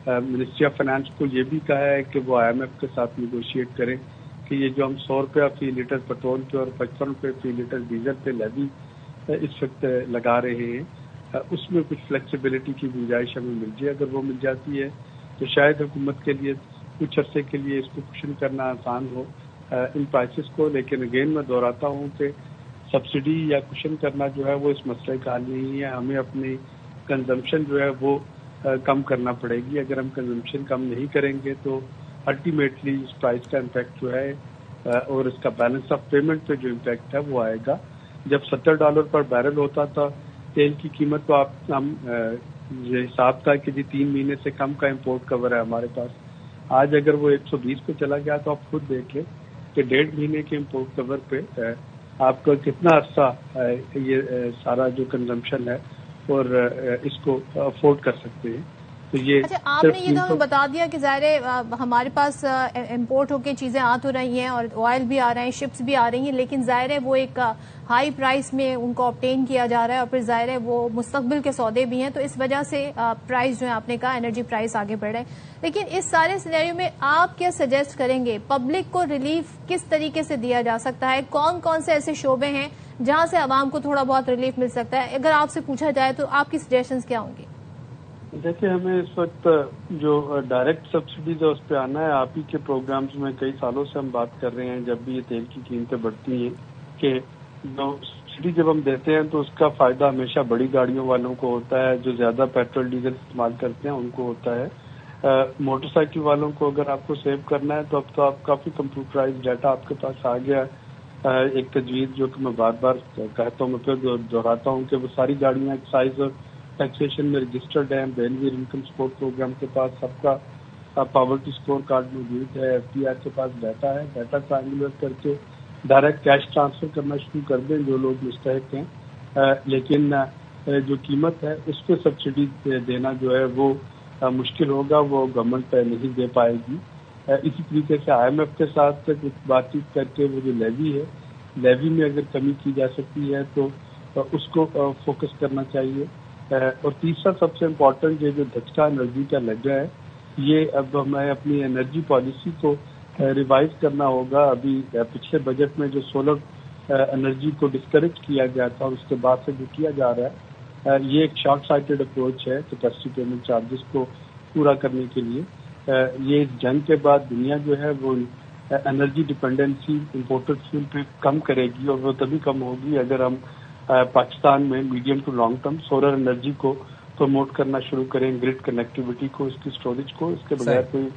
منسٹری آف فائنانس کو یہ بھی کہا ہے کہ وہ IMF کے ساتھ نیگوشیٹ کریں کہ یہ جو ہم 100 روپیہ فی لیٹر پیٹرول پہ اور 55 روپے فی لیٹر ڈیزل پہ لیوی اس وقت لگا رہے ہیں، اس میں کچھ فلیکسیبلٹی کی گنجائش ہمیں مل جائے. اگر وہ مل جاتی ہے تو شاید حکومت کے لیے کچھ عرصے کے لیے اس کو کشن کرنا آسان ہو ان پرائسز کو. لیکن اگین میں دہراتا ہوں کہ سبسڈی یا کشن کرنا جو ہے وہ اس مسئلے کا حل نہیں ہے. ہمیں اپنی کنزمپشن جو ہے وہ کم کرنا پڑے گی. اگر ہم کنزمپشن کم نہیں کریں گے تو الٹیمیٹلی اس پرائس کا امپیکٹ جو ہے اور اس کا بیلنس آف پیمنٹ پہ جو امپیکٹ ہے وہ آئے گا. جب $70 پر بیرل ہوتا تھا تیل کی قیمت تو ہم یہ حساب تھا کہ 3 مہینے سے کم کا امپورٹ کور ہے ہمارے پاس. آج اگر وہ 120 پہ چلا گیا تو آپ خود دیکھ لیں کہ 1.5 مہینے کے امپورٹ کور پہ آپ کا کتنا عرصہ یہ سارا جو کنزمپشن ہے اور اس کو افورڈ کر سکتے ہیں. تو یہ اچھا، آپ نے یہ تو ہمیں بتا دیا کہ ظاہر ہے ہمارے پاس امپورٹ ہو کے چیزیں آ تو رہی ہیں اور آئل بھی آ رہے ہیں، شپس بھی آ رہی ہیں، لیکن ظاہر ہے وہ ایک ہائی پرائس میں ان کو آبٹین کیا جا رہا ہے اور پھر ظاہر ہے وہ مستقبل کے سودے بھی ہیں، تو اس وجہ سے پرائس جو ہے آپ نے کہا انرجی پرائس آگے بڑھ رہے ہیں. لیکن اس سارے سینیریو میں آپ کیا سجیسٹ کریں گے؟ پبلک کو ریلیف کس طریقے سے دیا جا سکتا ہے؟ کون کون سے ایسے شعبے ہیں جہاں سے عوام کو تھوڑا بہت ریلیف مل سکتا ہے؟ اگر آپ سے پوچھا جائے تو آپ کی سجیشنز کیا ہوں گی؟ دیکھیں، ہمیں اس وقت جو ڈائریکٹ سبسڈیز ہے اس پہ آنا ہے. آپ ہی کے پروگرامز میں کئی سالوں سے ہم بات کر رہے ہیں جب بھی یہ تیل کی قیمتیں بڑھتی ہیں کہ جو سبسڈی جب ہم دیتے ہیں تو اس کا فائدہ ہمیشہ بڑی گاڑیوں والوں کو ہوتا ہے، جو زیادہ پیٹرول ڈیزل استعمال کرتے ہیں ان کو ہوتا ہے. موٹر سائیکل والوں کو اگر آپ کو سیو کرنا ہے تو اب تو آپ کافی کمپیوٹرائز ڈیٹا آپ کے پاس آ گیا ہے. ایک تجویز جو کہ میں بار بار کہتا ہوں، میں پھر دہراتا ہوں کہ وہ ساری گاڑیاں ایک سائز اور ٹیکسیشن میں رجسٹرڈ ہیں. بینویر انکم سپورٹ پروگرام کے پاس سب کا پاورٹی سکور کارڈ موجود ہے. FDR کے پاس ڈیٹا ہے. ڈیٹا ٹرائنگولیٹ کر کے ڈائریکٹ کیش ٹرانسفر کرنا شروع کر دیں جو لوگ مستحق ہیں. لیکن جو قیمت ہے اس پہ سبسڈی دینا جو ہے وہ مشکل ہوگا، وہ گورنمنٹ نہیں دے پائے گی. اسی طریقے سے IMF کے ساتھ کچھ بات چیت کر کے وہ جو لیوی ہے، لیوی میں اگر کمی کی جا سکتی ہے تو اس کو فوکس کرنا چاہیے. اور تیسرا سب سے امپورٹنٹ یہ جو دھچکا انرجی کا لگا ہے، یہ اب ہمیں اپنی انرجی پالیسی کو ریوائز کرنا ہوگا. ابھی پچھلے بجٹ میں جو سولر انرجی کو ڈسکریج کیا گیا تھا اور اس کے بعد سے جو کیا جا رہا ہے، یہ ایک شارٹ سائٹڈ اپروچ ہے کیپیسٹی پیمنٹ چارجز کو پورا کرنے کے لیے. یہ جنگ کے بعد دنیا جو ہے وہ انرجی ڈپینڈنسی امپورٹڈ فیول پہ کم کرے گی، اور وہ تبھی کم ہوگی اگر ہم پاکستان میں medium to long term solar energy کو پروموٹ کرنا شروع کریں، گرڈ کنیکٹیوٹی کو، اس کی اسٹوریج کو. اس کے بغیر کوئی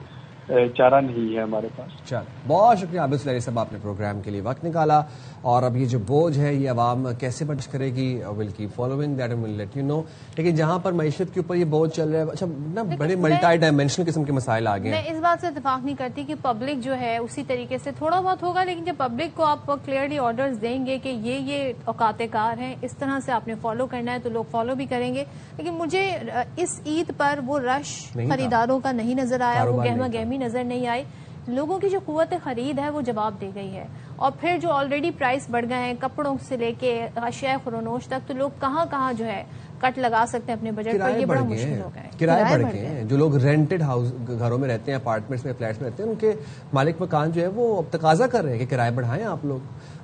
چارہ نہیں ہے ہمارے پاس. چل بہت شکریہ عابد سلیری صاحب، آپ نے پروگرام کے لیے وقت نکالا. اور اب یہ جو بوجھ ہے یہ عوام کیسے برداشت کرے گی، will keep following that and will let you know. لیکن جہاں پر معیشت کے اوپر یہ بوجھ چل رہا ہے، اچھا نا بڑے ملٹی ڈائمینشنل قسم کے مسائل آ گئے ہیں. میں اس بات سے اتفاق نہیں کرتی کہ پبلک جو ہے اسی طریقے سے تھوڑا بہت ہوگا، لیکن جب پبلک کو آپ کلیئرلی آرڈرز دیں گے کہ یہ اوقات کار ہیں، اس طرح سے آپ نے فالو کرنا ہے، تو لوگ فالو بھی کریں گے. لیکن مجھے اس عید پر وہ رش خریداروں کا نہیں نظر آیا، وہ گہما گہمی نظر نہیں آئی. لوگوں کی جو قوت خرید ہے وہ جواب دے گئی ہے. اور پھر جو آلریڈی پرائس بڑھ گئے ہیں کپڑوں سے لے کے اشیاء خرونوش تک، تو لوگ کہاں کہاں جو ہے کٹ لگا سکتے ہیں اپنے بجٹ پر، یہ بڑا مشکل ہو گیا ہے. کرائے بڑھ گئے ہیں. جو لوگ رینٹڈ ہاؤس گھروں میں رہتے ہیں، اپارٹمنٹس میں، فلیٹس میں رہتے ہیں، ان کے مالک مکان جو ہے وہ تقاضا کر رہے ہیں کہ کرائے بڑھائیں آپ لوگ.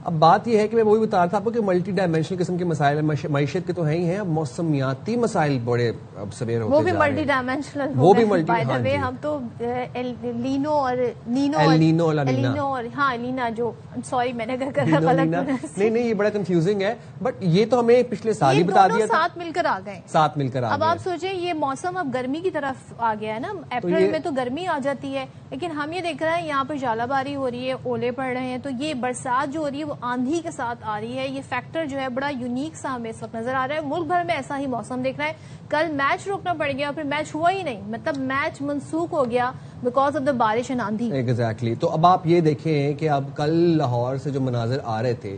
اب بات یہ ہے کہ میں وہی بتا رہا تھا آپ کو کہ ملٹی ڈائمینشنل قسم کے مسائل معیشت کے تو ہیں ہی ہیں، اب موسمیاتی مسائل بڑے سویر ہوتے وہ بھی ملٹی ڈائمینشنل، وہ بھی ملٹی. ہم تو لینو اور لینا جو سوری میں نے غلط نہیں یہ بڑا کنفیوزنگ ہے. بٹ یہ تو ہمیں پچھلے سال ہی بتا دیا، ساتھ مل کر آ گئے. اب آپ سوچیں یہ موسم اب گرمی کی طرف آ گیا ہے نا. اپریل میں تو گرمی آ جاتی ہے، لیکن ہم یہ دیکھ رہے ہیں یہاں پہ ژالہ باری ہو رہی ہے، اولے پڑ رہے ہیں. تو یہ برسات جو ہو رہی ہے وہ آندھی کے ساتھ آ رہی ہے. یہ فیکٹر جو ہے بڑا یونیک سا ہمیں اس وقت نظر آ رہا ہے. ملک بھر میں ایسا ہی موسم دیکھ رہا ہے. کل میچ روکنا پڑ گیا، پھر میچ ہوا ہی نہیں، مطلب میچ منسوخ ہو گیا بیکاز آف دا بارش اینڈ آندھی. ایگزیکٹلی. تو اب آپ یہ دیکھیں کہ اب کل لاہور سے جو مناظر آ رہے تھے،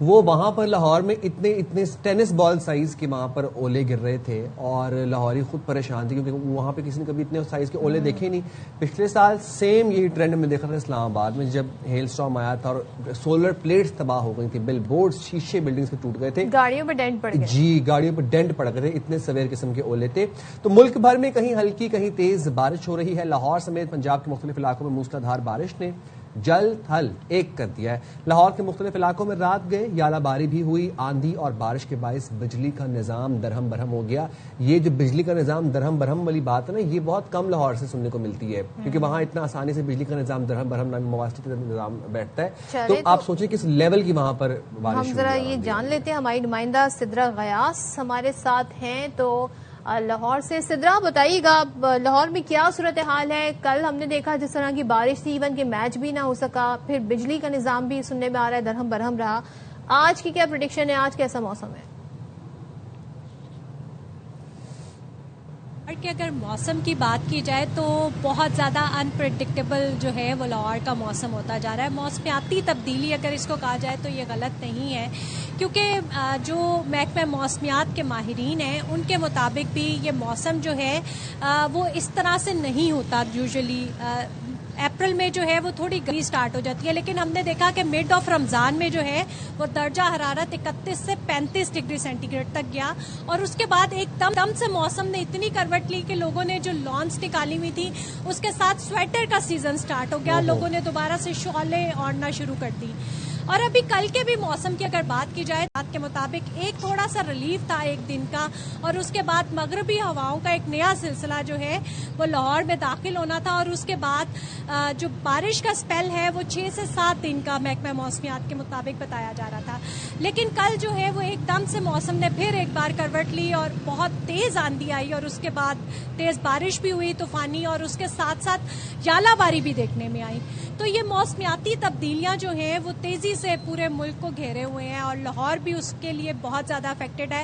وہ وہاں پر لاہور میں اتنے ٹینس بال سائز کے وہاں پر اولے گر رہے تھے، اور لاہوری خود پریشان تھے کیونکہ وہاں پہ کسی نے کبھی اتنے سائز کے اولے دیکھے نہیں. پچھلے سال سیم یہی ٹرینڈ میں دیکھا تھا اسلام آباد میں، جب ہیل اسٹارم آیا تھا اور سولر پلیٹس تباہ ہو گئی تھی، بل بورڈ شیشے بلڈنگز کے ٹوٹ گئے تھے، گاڑیوں پہ ڈینٹ پڑ گئے. جی گاڑیوں پہ ڈینٹ پڑ گئے تھے، اتنے سویر قسم کے اولے تھے. تو ملک بھر میں کہیں ہلکی کہیں تیز بارش ہو رہی ہے. لاہور سمیت پنجاب کے مختلف علاقوں میں موسلادھار بارش نے جل تھل ایک کر دیا ہے. لاہور کے مختلف علاقوں میں رات گئے یالہ باری بھی ہوئی. آندھی اور بارش کے باعث بجلی کا نظام درہم برہم ہو گیا. یہ جو بجلی کا نظام درہم برہم والی بات ہے نا، یہ بہت کم لاہور سے سننے کو ملتی ہے، کیونکہ وہاں اتنا آسانی سے بجلی کا نظام درہم برہم نامی مواصلاتی نظام بیٹھتا ہے. تو آپ سوچیں کس لیول کی وہاں پر بارش. ہم ذرا یہ جان لیتے ہیں، ہماری نمائندہ سدرا غیاس ہمارے ساتھ ہیں. تو لاہور سے سدرا بتائیے گا لاہور میں کیا صورتحال ہے. کل ہم نے دیکھا جس طرح کی بارش تھی، ایون کہ میچ بھی نہ ہو سکا، پھر بجلی کا نظام بھی سننے میں آ رہا ہے درہم برہم رہا. آج کی کیا پریڈکشن ہے، آج کیسا موسم ہے؟ کہ اگر موسم کی بات کی جائے تو بہت زیادہ انپریڈکٹیبل جو ہے وہ لاہور کا موسم ہوتا جا رہا ہے. موسمیاتی تبدیلی اگر اس کو کہا جائے تو یہ غلط نہیں ہے، کیونکہ جو محکمہ موسمیات کے ماہرین ہیں ان کے مطابق بھی یہ موسم جو ہے وہ اس طرح سے نہیں ہوتا. یوزلی اپریل میں جو ہے وہ تھوڑی گرمی سٹارٹ ہو جاتی ہے، لیکن ہم نے دیکھا کہ مڈ آف رمضان میں جو ہے وہ درجہ حرارت 31 سے 35 ڈگری سینٹی گریڈ تک گیا، اور اس کے بعد ایک دم سے موسم نے اتنی کروٹ لی کہ لوگوں نے جو لانس نکالی ہوئی تھی اس کے ساتھ سویٹر کا سیزن سٹارٹ ہو گیا. لوگوں نے دوبارہ سے شالیں اوڑھنا شروع کر دی. اور ابھی کل کے بھی موسم کی اگر بات کی جائے رات کے مطابق ایک تھوڑا سا ریلیف تھا ایک دن کا، اور اس کے بعد مغربی ہواؤں کا ایک نیا سلسلہ جو ہے وہ لاہور میں داخل ہونا تھا، اور اس کے بعد جو بارش کا سپیل ہے وہ 6 سے 7 دن کا محکمہ موسمیات کے مطابق بتایا جا رہا تھا. لیکن کل جو ہے وہ ایک دم سے موسم نے پھر ایک بار کروٹ لی اور بہت تیز آندھی آئی، اور اس کے بعد تیز بارش بھی ہوئی طوفانی، اور اس کے ساتھ ساتھ یالہ باری بھی دیکھنے میں آئی. تو یہ موسمیاتی تبدیلیاں جو ہیں وہ تیزی سے پورے ملک کو گھیرے ہوئے ہیں، اور لاہور بھی اس کے لیے بہت زیادہ افیکٹڈ ہے.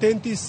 33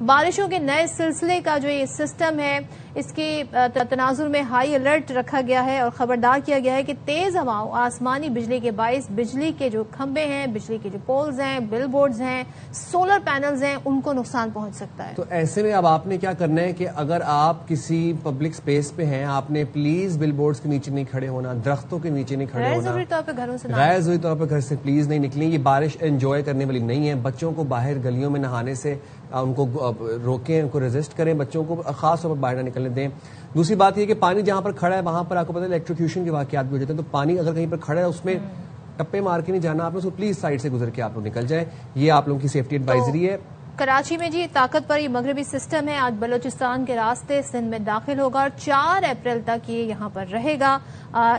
بارشوں کے نئے سلسلے کا جو یہ سسٹم ہے اس کے تناظر میں ہائی الرٹ رکھا گیا ہے اور خبردار کیا گیا ہے کہ تیز ہواؤں آسمانی بجلی کے باعث بجلی کے جو کھمبے ہیں، بجلی کے جو پولز ہیں، بل بورڈز ہیں، سولر پینلز ہیں، ان کو نقصان پہنچ سکتا ہے۔ تو ایسے میں اب آپ نے کیا کرنا ہے کہ اگر آپ کسی پبلک سپیس پہ ہیں، آپ نے پلیز بل بورڈز کے نیچے نہیں کھڑے ہونا، درختوں کے نیچے نہیں کھڑے ہونا، غیر ضروری طور پہ گھروں سے غیر ضروری طور پہ گھر سے پلیز نہیں نکلیں۔ یہ بارش انجوائے کرنے والی نہیں ہے۔ بچوں کو باہر گلیوں میں نہانے سے ان کو روکیں، ان کو ریزسٹ کریں، بچوں کو خاص طور پر باہر نہ نکلنے دیں۔ دوسری بات یہ کہ پانی جہاں پر کھڑا ہے وہاں پر آپ کو پتہ ہے الیکٹروکیوشن کے واقعات بھی ہو جاتے ہیں، تو پانی اگر کہیں پر کھڑا ہے اس میں ٹپے مار کے نہیں جانا، آپ نے اس کو پلیز سائڈ سے گزر کے آپ لوگ نکل جائیں۔ یہ آپ لوگوں کی سیفٹی ایڈوائزری ہے۔ کراچی میں جی طاقت پر یہ مغربی سسٹم ہے، آج بلوچستان کے راستے سندھ میں داخل ہوگا اور 4 اپریل تک یہ یہاں پر رہے گا۔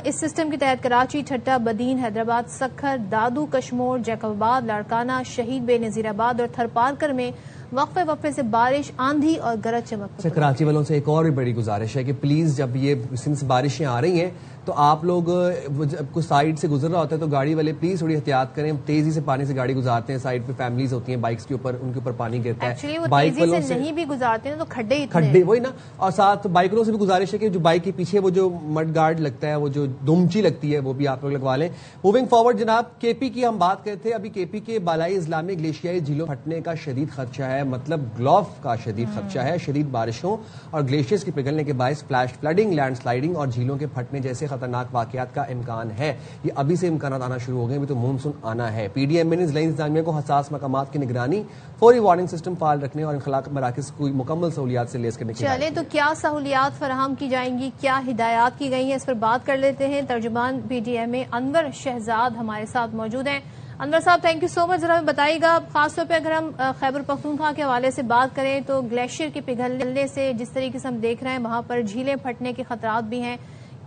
اس سسٹم کے تحت کراچی، ٹھٹہ، بدین، حیدرآباد، سکھر، دادو، کشمور، جیکب آباد، لاڑکانہ، شہید بے نظیر آباد اور تھرپارکر میں وقفے وقفے سے بارش، آندھی اور گرج چمک۔ کراچی والوں سے ایک اور بھی بڑی گزارش ہے کہ پلیز جب یہ سنس بارشیں آ رہی ہیں تو آپ لوگ کوئی سائڈ سے گزر رہا ہوتا ہے تو گاڑی والے پلیز تھوڑی احتیاط کریں، تیزی سے پانی سے گاڑی گزارتے ہیں، سائڈ پہ فیملیز ہوتی ہیں بائکس کے اوپر، ان کے اوپر پانی گرتا ہے، بائک والوں سے نہیں بھی گزارتے ہیں تو کھڈے وہی نا، اور ساتھ بائک والوں سے بھی گزارش ہے کہ جو بائک کے پیچھے وہ جو مڈ گارڈ لگتا ہے، وہ جو دمچی لگتی ہے، وہ بھی آپ لوگ لگوا لیں۔ موونگ فارورڈ جناب، کے پی کی ہم بات کرتے ہیں۔ ابھی کے پی کے بالائی اضلاع میں گلیشیائی جھیلوں پھٹنے کا شدید خدشہ ہے، مطلب گلوف کا شدید خدشہ ہے۔ شدید بارشوں اور گلیشیئرز کے پگھلنے کے باعث فلیش فلڈنگ، لینڈ سلائڈنگ اور جھیلوں کے پھٹنے جیسے خطرناک واقعات کا امکان ہے۔ یہ ابھی سے امکانات آنا شروع ہو گئے، ابھی تو مونسون آنا ہے۔ پی ڈی ایم نے ضلعی انتظامیہ کو حساس مقامات کی نگرانی، فوری وارننگ سسٹم فعال رکھنے اور انخلاء مراکز کو مکمل سہولیات سے لیس کرنے کی چلے تو کیا سہولیات فراہم کی جائیں گی، کیا ہدایات کی گئی ہیں، اس پر بات کر لیتے ہیں۔ ترجمان پی ڈی ایم انور شہزاد ہمارے ساتھ موجود ہیں۔ انور صاحب، تھینک یو سو مچ۔ ذرا ہمیں بتائیے گا، خاص طور پہ اگر ہم خیبر پختونخوا کے حوالے سے بات کریں تو گلیشیئر کے پگھلنے سے جس طریقے سے ہم دیکھ رہے ہیں وہاں پر جھیلیں پھٹنے کے خطرات بھی ہیں،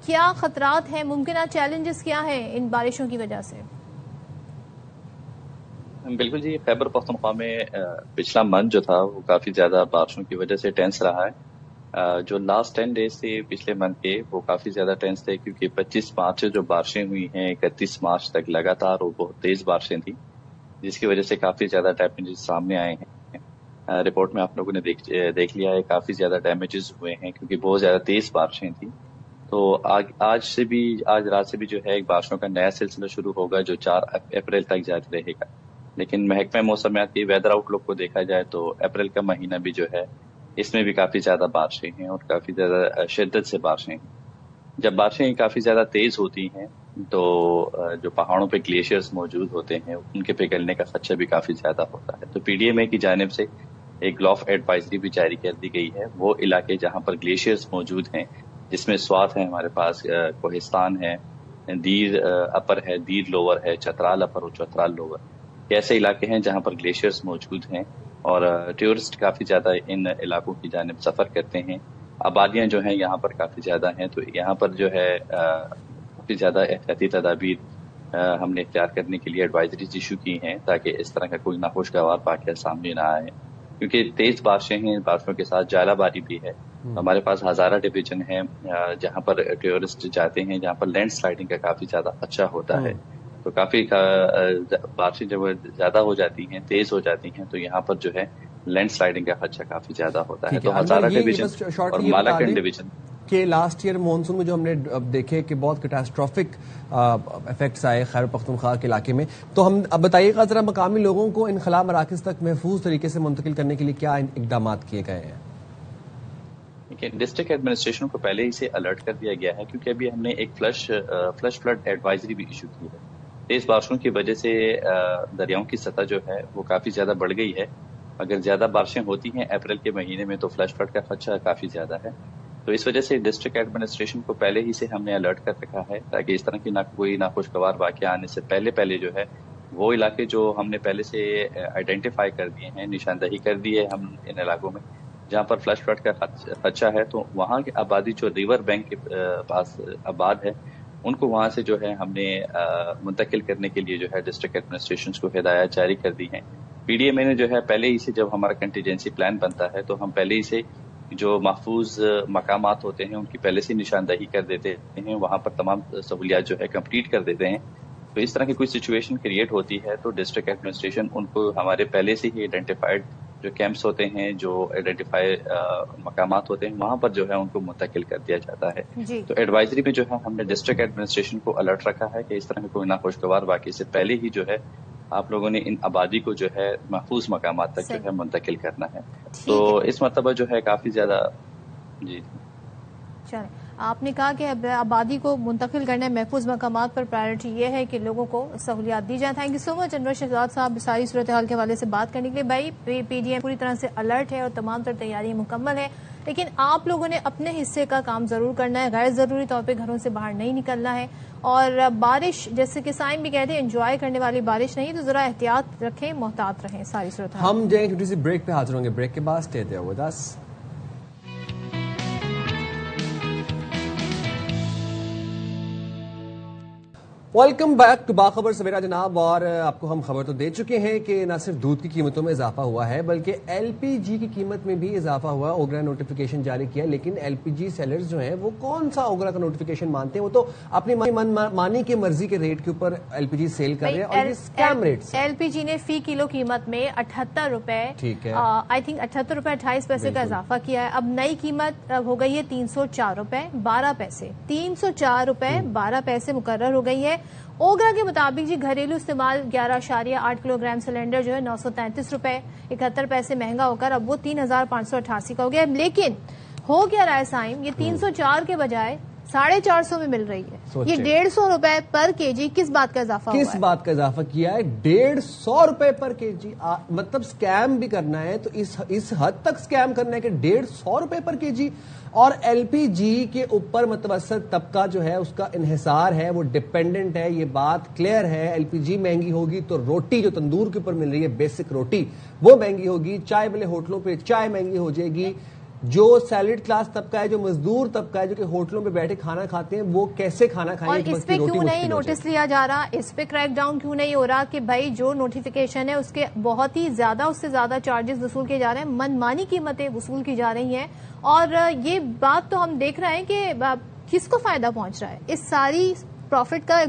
کیا خطرات ہیں، ممکنہ چیلنجز کیا ہیں ان بارشوں کی وجہ سے؟ بالکل جی، خیبر پختونخوا میں پچھلا منتھ جو تھا وہ کافی زیادہ بارشوں کی وجہ سے ٹینس رہا ہے۔ جو لاسٹ 10 ڈیز تھے پچھلے منتھ کے وہ کافی زیادہ ٹینس تھے، کیونکہ 25 مارچ سے جو بارشیں ہوئی ہیں 31 مارچ تک لگاتار وہ بہت تیز بارشیں تھیں، جس کی وجہ سے کافی زیادہ ڈیمیجز سامنے آئے ہیں۔ رپورٹ میں آپ لوگوں نے دیکھ لیا ہے، کافی زیادہ ڈیمیجز ہوئے ہیں کیونکہ بہت زیادہ تیز بارشیں تھیں۔ تو آج رات سے بھی جو ہے ایک بارشوں کا نیا سلسلہ شروع ہوگا جو 4 اپریل تک جاری رہے گا۔ لیکن محکمہ موسمیات کی ویدر آؤٹ لک کو دیکھا جائے تو اپریل کا مہینہ بھی جو ہے اس میں بھی کافی زیادہ بارشیں ہیں اور کافی زیادہ شدت سے بارشیں ہیں۔ جب بارشیں کافی زیادہ تیز ہوتی ہیں تو جو پہاڑوں پہ گلیشیئرز موجود ہوتے ہیں ان کے پگھلنے کا خدشہ بھی کافی زیادہ ہوتا ہے۔ تو پی ڈی ایم اے کی جانب سے ایک گلوف ایڈوائزری بھی جاری کر دی گئی ہے۔ وہ علاقے جہاں پر گلیشیئرز موجود ہیں، جس میں سوات ہے ہمارے پاس، کوہستان ہے، دیر اپر ہے، دیر لوور ہے، چترال اپر اور چترال لوور، ایسے علاقے ہیں جہاں پر گلیشیئرز موجود ہیں اور ٹورسٹ کافی زیادہ ان علاقوں کی جانب سفر کرتے ہیں۔ آبادیاں جو ہیں یہاں پر کافی زیادہ ہیں، تو یہاں پر جو ہے کافی زیادہ احتیاطی تدابیر ہم نے اختیار کرنے کے لیے ایڈوائزریز ایشو کی ہیں تاکہ اس طرح کا کوئی ناخوشگوار واقعہ سامنے نہ آئے، کیونکہ تیز بارشیں ہیں، بارشوں کے ساتھ ژالہ باری بھی ہے۔ ہمارے پاس ہزارہ ڈویژن ہے جہاں پر ٹورسٹ جاتے ہیں، جہاں پر لینڈ سلائڈنگ کا کافی زیادہ خدشہ ہوتا ہے، تو کافی بارشیں جب زیادہ ہو جاتی ہیں، تیز ہو جاتی ہیں، تو یہاں پر جو ہے لینڈ سلائڈنگ کا خدشہ کافی زیادہ ہوتا ہے۔ تو ہزارہ ڈویژن اور مالاکنڈ ڈویژن کہ لاسٹ ایئر مونسون میں جو ہم نے دیکھے کہ بہت کیٹاسٹرافک افیکٹس آئے خیبر پختونخوا کے علاقے میں، تو ہم اب بتائیے گا ذرا مقامی لوگوں کو انخلاء مراکز تک محفوظ طریقے سے منتقل کرنے کے لیے کیا اقدامات کیے گئے ہیں؟ ڈسٹرکٹ ایڈمنسٹریشن کو پہلے ہی سے الرٹ کر دیا گیا ہے، کیونکہ ابھی ہم نے ایک فلش فلڈ ایڈوائزری بھی ایشو کی ہے۔ تیز بارشوں کی وجہ سے دریاؤں کی سطح جو ہے وہ کافی زیادہ بڑھ گئی ہے۔ اگر زیادہ بارشیں ہوتی ہیں اپریل کے مہینے میں تو فلش فلڈ کا خدشہ کافی زیادہ ہے، تو اس وجہ سے ڈسٹرکٹ ایڈمنسٹریشن کو پہلے ہی سے ہم نے الرٹ کر رکھا ہے تاکہ اس طرح کی کوئی ناخوشگوار واقعہ آنے سے پہلے جو ہے وہ علاقے جو ہم نے پہلے سے آئیڈینٹیفائی کر دیے ہیں، نشاندہی کر دی ہے ہم ان علاقوں میں جہاں پر فلش فلڈ کا خدشہ ہے، تو وہاں کی آبادی جو ریور بینک کے پاس آباد ہے ان کو وہاں سے جو ہے ہم نے منتقل کرنے کے لیے جو ہے ڈسٹرکٹ ایڈمنسٹریشن کو ہدایات جاری کر دی ہیں۔ پی ڈی ایم اے نے جو ہے پہلے ہی سے جب ہمارا کنٹیجنسی پلان بنتا ہے تو ہم پہلے ہی سے جو محفوظ مقامات ہوتے ہیں ان کی پہلے سے نشاندہی کر دیتے ہیں، وہاں پر تمام سہولیات جو ہے کمپلیٹ کر دیتے ہیں۔ تو اس طرح کی کوئی سچویشن کریٹ ہوتی ہے تو ڈسٹرکٹ ایڈمنسٹریشن ان کو ہمارے پہلے سے ہی آئیڈینٹیفائڈ جو کیمپس ہوتے ہیں، جو آئیڈینٹیفائی مقامات ہوتے ہیں، وہاں پر جو ہے ان کو منتقل کر دیا جاتا ہے. تو ایڈوائزری میں جو ہے ہم نے ڈسٹرکٹ ایڈمنسٹریشن کو الرٹ رکھا ہے کہ اس طرح کوئی ناخوشگوار واقعے سے پہلے ہی جو ہے آپ لوگوں نے ان آبادی کو جو ہے محفوظ مقامات تک جو ہے منتقل کرنا ہے. تو اس مرتبہ جو ہے کافی زیادہ جی چلیں، آپ نے کہا کہ آبادی کو منتقل کرنے محفوظ مقامات پر پرائرٹی یہ ہے کہ لوگوں کو سہولیات دی جائیں. تھینک یو سو مچ انور شہزاد صاحب ساری صورتحال کے حوالے سے بات کرنے کے لیے. بھائی پی ڈی ایم پوری طرح سے الرٹ ہے اور تمام تر تیاریاں مکمل ہیں، لیکن آپ لوگوں نے اپنے حصے کا کام ضرور کرنا ہے. غیر ضروری طور پہ گھروں سے باہر نہیں نکلنا ہے، اور بارش جیسے کہ سائن بھی کہتے ہیں انجوائے کرنے والی بارش نہیں، تو ذرا احتیاط رکھیں، محتاط رہیں. ساری صورتحال ہم جائیں چھوٹی سی بریک پہ حاضر ہوں گے. بریک کے بعد stay there with us. Welcome back to Bakhabar Savera جناب. اور آپ کو ہم خبر تو دے چکے ہیں کہ نہ صرف دودھ کی قیمتوں میں اضافہ ہوا ہے بلکہ ایل پی جی کی قیمت میں بھی اضافہ ہوا. اوگرا نوٹیفیکیشن جاری کیا، لیکن ایل پی جی سیلرز جو ہیں وہ کون سا اوگرا کا نوٹیفیکیشن مانتے ہیں؟ وہ تو اپنی مانی کے مرضی کے ریٹ کے اوپر ایل پی جی سیل کر رہے ہیں، اور یہ اسکیم ریٹ. ایل پی جی نے فی کلو قیمت میں 78 روپے، ٹھیک ہے، آئی تھنک 78 روپے 28 پیسے کا اضافہ کیا ہے. اب نئی قیمت ہو گئی ہے 304 روپے 12 پیسے. 304 روپے 12 پیسے مقرر ہو گئی ہے. اوگرا کے مطابق جی گھریلو استعمال 11.8 کلو گرام سلنڈر جو ہے 933 روپے 71 پیسے مہنگا ہو کر اب وہ 3588 کا ہو گیا. لیکن ہو کیا رہا ہے سائم، یہ 304 کے بجائے 450 میں مل رہی ہے. یہ 150 روپے پر کے جی. کس بات کا اضافہ ہوا ہے؟ کس بات کا اضافہ کیا ہے؟ 150 روپے پر کے جی. مطلب سکیم بھی کرنا ہے تو اس حد تک سکیم کرنا ہے کہ 150 روپے پر کے جی. اور ایل پی جی کے اوپر متوسط طبقہ جو ہے اس کا انحصار ہے، وہ ڈپینڈنٹ ہے. یہ بات کلیئر ہے. ایل پی جی مہنگی ہوگی تو روٹی جو تندور کے اوپر مل رہی ہے بیسک روٹی وہ مہنگی ہوگی. چائے والے ہوٹلوں پہ چائے مہنگی ہو جائے گی. جو سیلڈ کلاس طبقہ ہے، جو مزدور طبقہ ہے، جو کہ ہوٹلوں پہ بیٹھے کھانا کھاتے ہیں، وہ کیسے کھانا کھائیں گے؟ اور اس پہ کیوں نہیں نوٹس لیا جا رہا، اس پہ کریک ڈاؤن کیوں نہیں ہو رہا کہ بھائی جو نوٹیفیکیشن ہے اس کے بہت ہی زیادہ، اس سے زیادہ چارجز وصول کیے جا رہے ہیں، من مانی قیمتیں وصول کی جا رہی ہیں. اور یہ بات تو ہم دیکھ رہے ہیں کہ کس کو فائدہ پہنچ رہا ہے اس ساری پروفٹ کا؟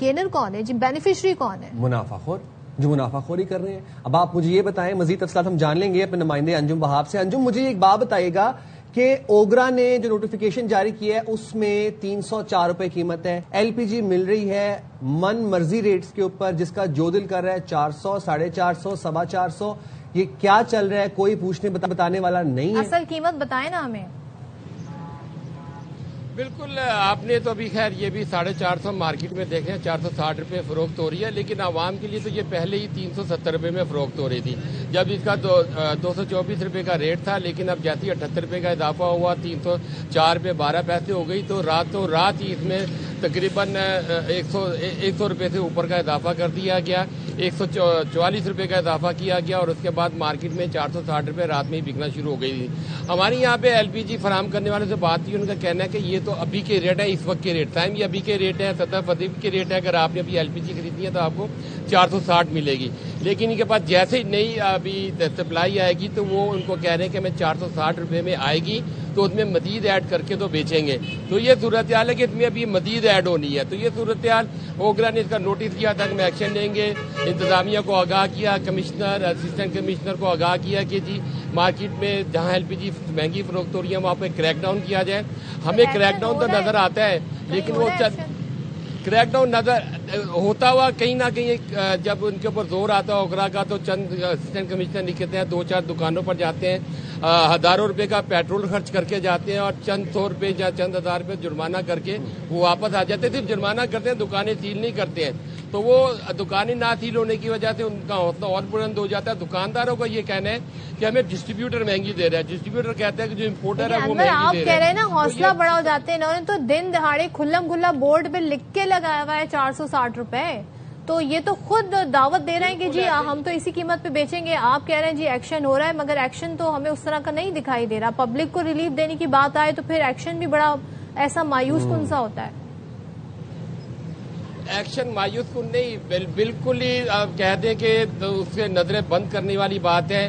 گینر کون ہے جی؟ بینیفیشری کون ہے؟ منافع خور، جو منافع خوری کر رہے ہیں. اب آپ مجھے یہ بتائیں، مزید تفصیلات ہم جان لیں گے اپنے نمائندے انجم وہاب سے. انجم، مجھے ایک بات بتائیے گا کہ اوگرا نے جو نوٹیفیکیشن جاری کیا ہے اس میں 304 روپے قیمت ہے. ایل پی جی مل رہی ہے من مرضی ریٹس کے اوپر، جس کا جو دل کر رہا ہے 400، 450، 450. یہ کیا چل رہا ہے؟ کوئی پوچھنے بتانے والا نہیں ہے. اصل قیمت بتائیں نا ہمیں. بالکل، آپ نے تو ابھی خیر یہ بھی 450 مارکیٹ میں دیکھیں 460 روپے فروخت ہو رہی ہے، لیکن عوام کے لیے تو یہ پہلے ہی 370 روپے میں فروخت ہو رہی تھی جب اس کا 224 روپے کا ریٹ تھا. لیکن اب جیسے 78 روپے کا اضافہ ہوا، 304 روپے 12 پیسے ہو گئی، تو رات ہی اس میں تقریباً 100 روپے سے اوپر کا اضافہ کر دیا گیا. 144 روپے کا اضافہ کیا گیا، اور اس کے بعد مارکیٹ میں 460 روپے رات میں ہی بکنا شروع ہو گئی تھی. ہماری یہاں پہ ایل پی جی فراہم کرنے والے سے بات کی، ان کا کہنا ہے کہ یہ تو ابھی کے ریٹ ہے، اس وقت کے ریٹ تھا، یہ ابھی کے ریٹ ہے، 70 کے ریٹ ہے. اگر آپ نے ابھی ایل پی جی خریدنی ہے تو آپ کو 460 ملے گی. لیکن ان کے پاس جیسے نئی ابھی سپلائی آئے گی تو وہ ان کو کہہ رہے ہیں کہ ہمیں 460 روپے میں آئے گی تو اس میں مزید ایڈ کر کے تو بیچیں گے. تو یہ صورتحال ہے کہ اس میں ابھی مزید ایڈ ہونی ہے. تو یہ صورتحال اوگرا نے اس کا نوٹس کیا تھا کہ میں ایکشن لیں گے. انتظامیہ کو آگاہ کیا، کمشنر، اسسٹنٹ کمشنر کو آگاہ کیا کہ جی مارکیٹ میں جہاں ایل پی جی مہنگی فروخت ہو رہی ہے وہاں پہ کریک ڈاؤن کیا جائے. ہمیں کریک ڈاؤن تو نظر آتا ہے، لیکن وہ کریک ڈاؤن نظر ہوتا ہوا کہیں نہ کہیں جب ان کے اوپر زور آتا ہے اوگرا کا، تو چند اسسٹنٹ کمشنر نکلتے ہیں، 2-4 دکانوں پر جاتے ہیں، ہزاروں روپے کا پیٹرول خرچ کر کے جاتے ہیں، اور چند 100 روپے یا چند ہزار روپے جرمانہ کر کے وہ واپس آ جاتے ہیں. صرف جرمانہ کرتے ہیں، دکانیں سیل نہیں کرتے ہیں. تو وہ دکانیں نہ سیل ہونے کی وجہ سے ان کا حوصلہ اور بلند ہو جاتا ہے. دکانداروں کا یہ کہنا ہے کہ ہمیں ڈسٹریبیوٹر مہنگی دے رہا ہے. ڈسٹریبیوٹر کہتا ہے کہ جو امپورٹر ہے وہ مہنگی دے رہا ہے. آپ کہہ رہے ہیں نا حوصلہ بڑا ہو جاتے ہیں. انہوں نے تو دن دہاڑے کھلم کھلا بورڈ پہ لکھ کے لگایا ہوا ہے 460 روپے. تو یہ تو خود دعوت دے رہے ہیں کہ جی ہم تو اسی قیمت پہ بیچیں گے. آپ کہہ رہے ہیں جی ایکشن ہو رہا ہے، مگر ایکشن تو ہمیں اس طرح کا نہیں دکھائی دے رہا. پبلک کو ریلیف دینے کی بات آئے تو پھر ایکشن بھی بڑا ایسا مایوس کن سا ہوتا ہے. ایکشن مایوس کن نہیں، بالکل ہی کہہ دیں کہ اس سے نظریں بند کرنے والی بات ہے.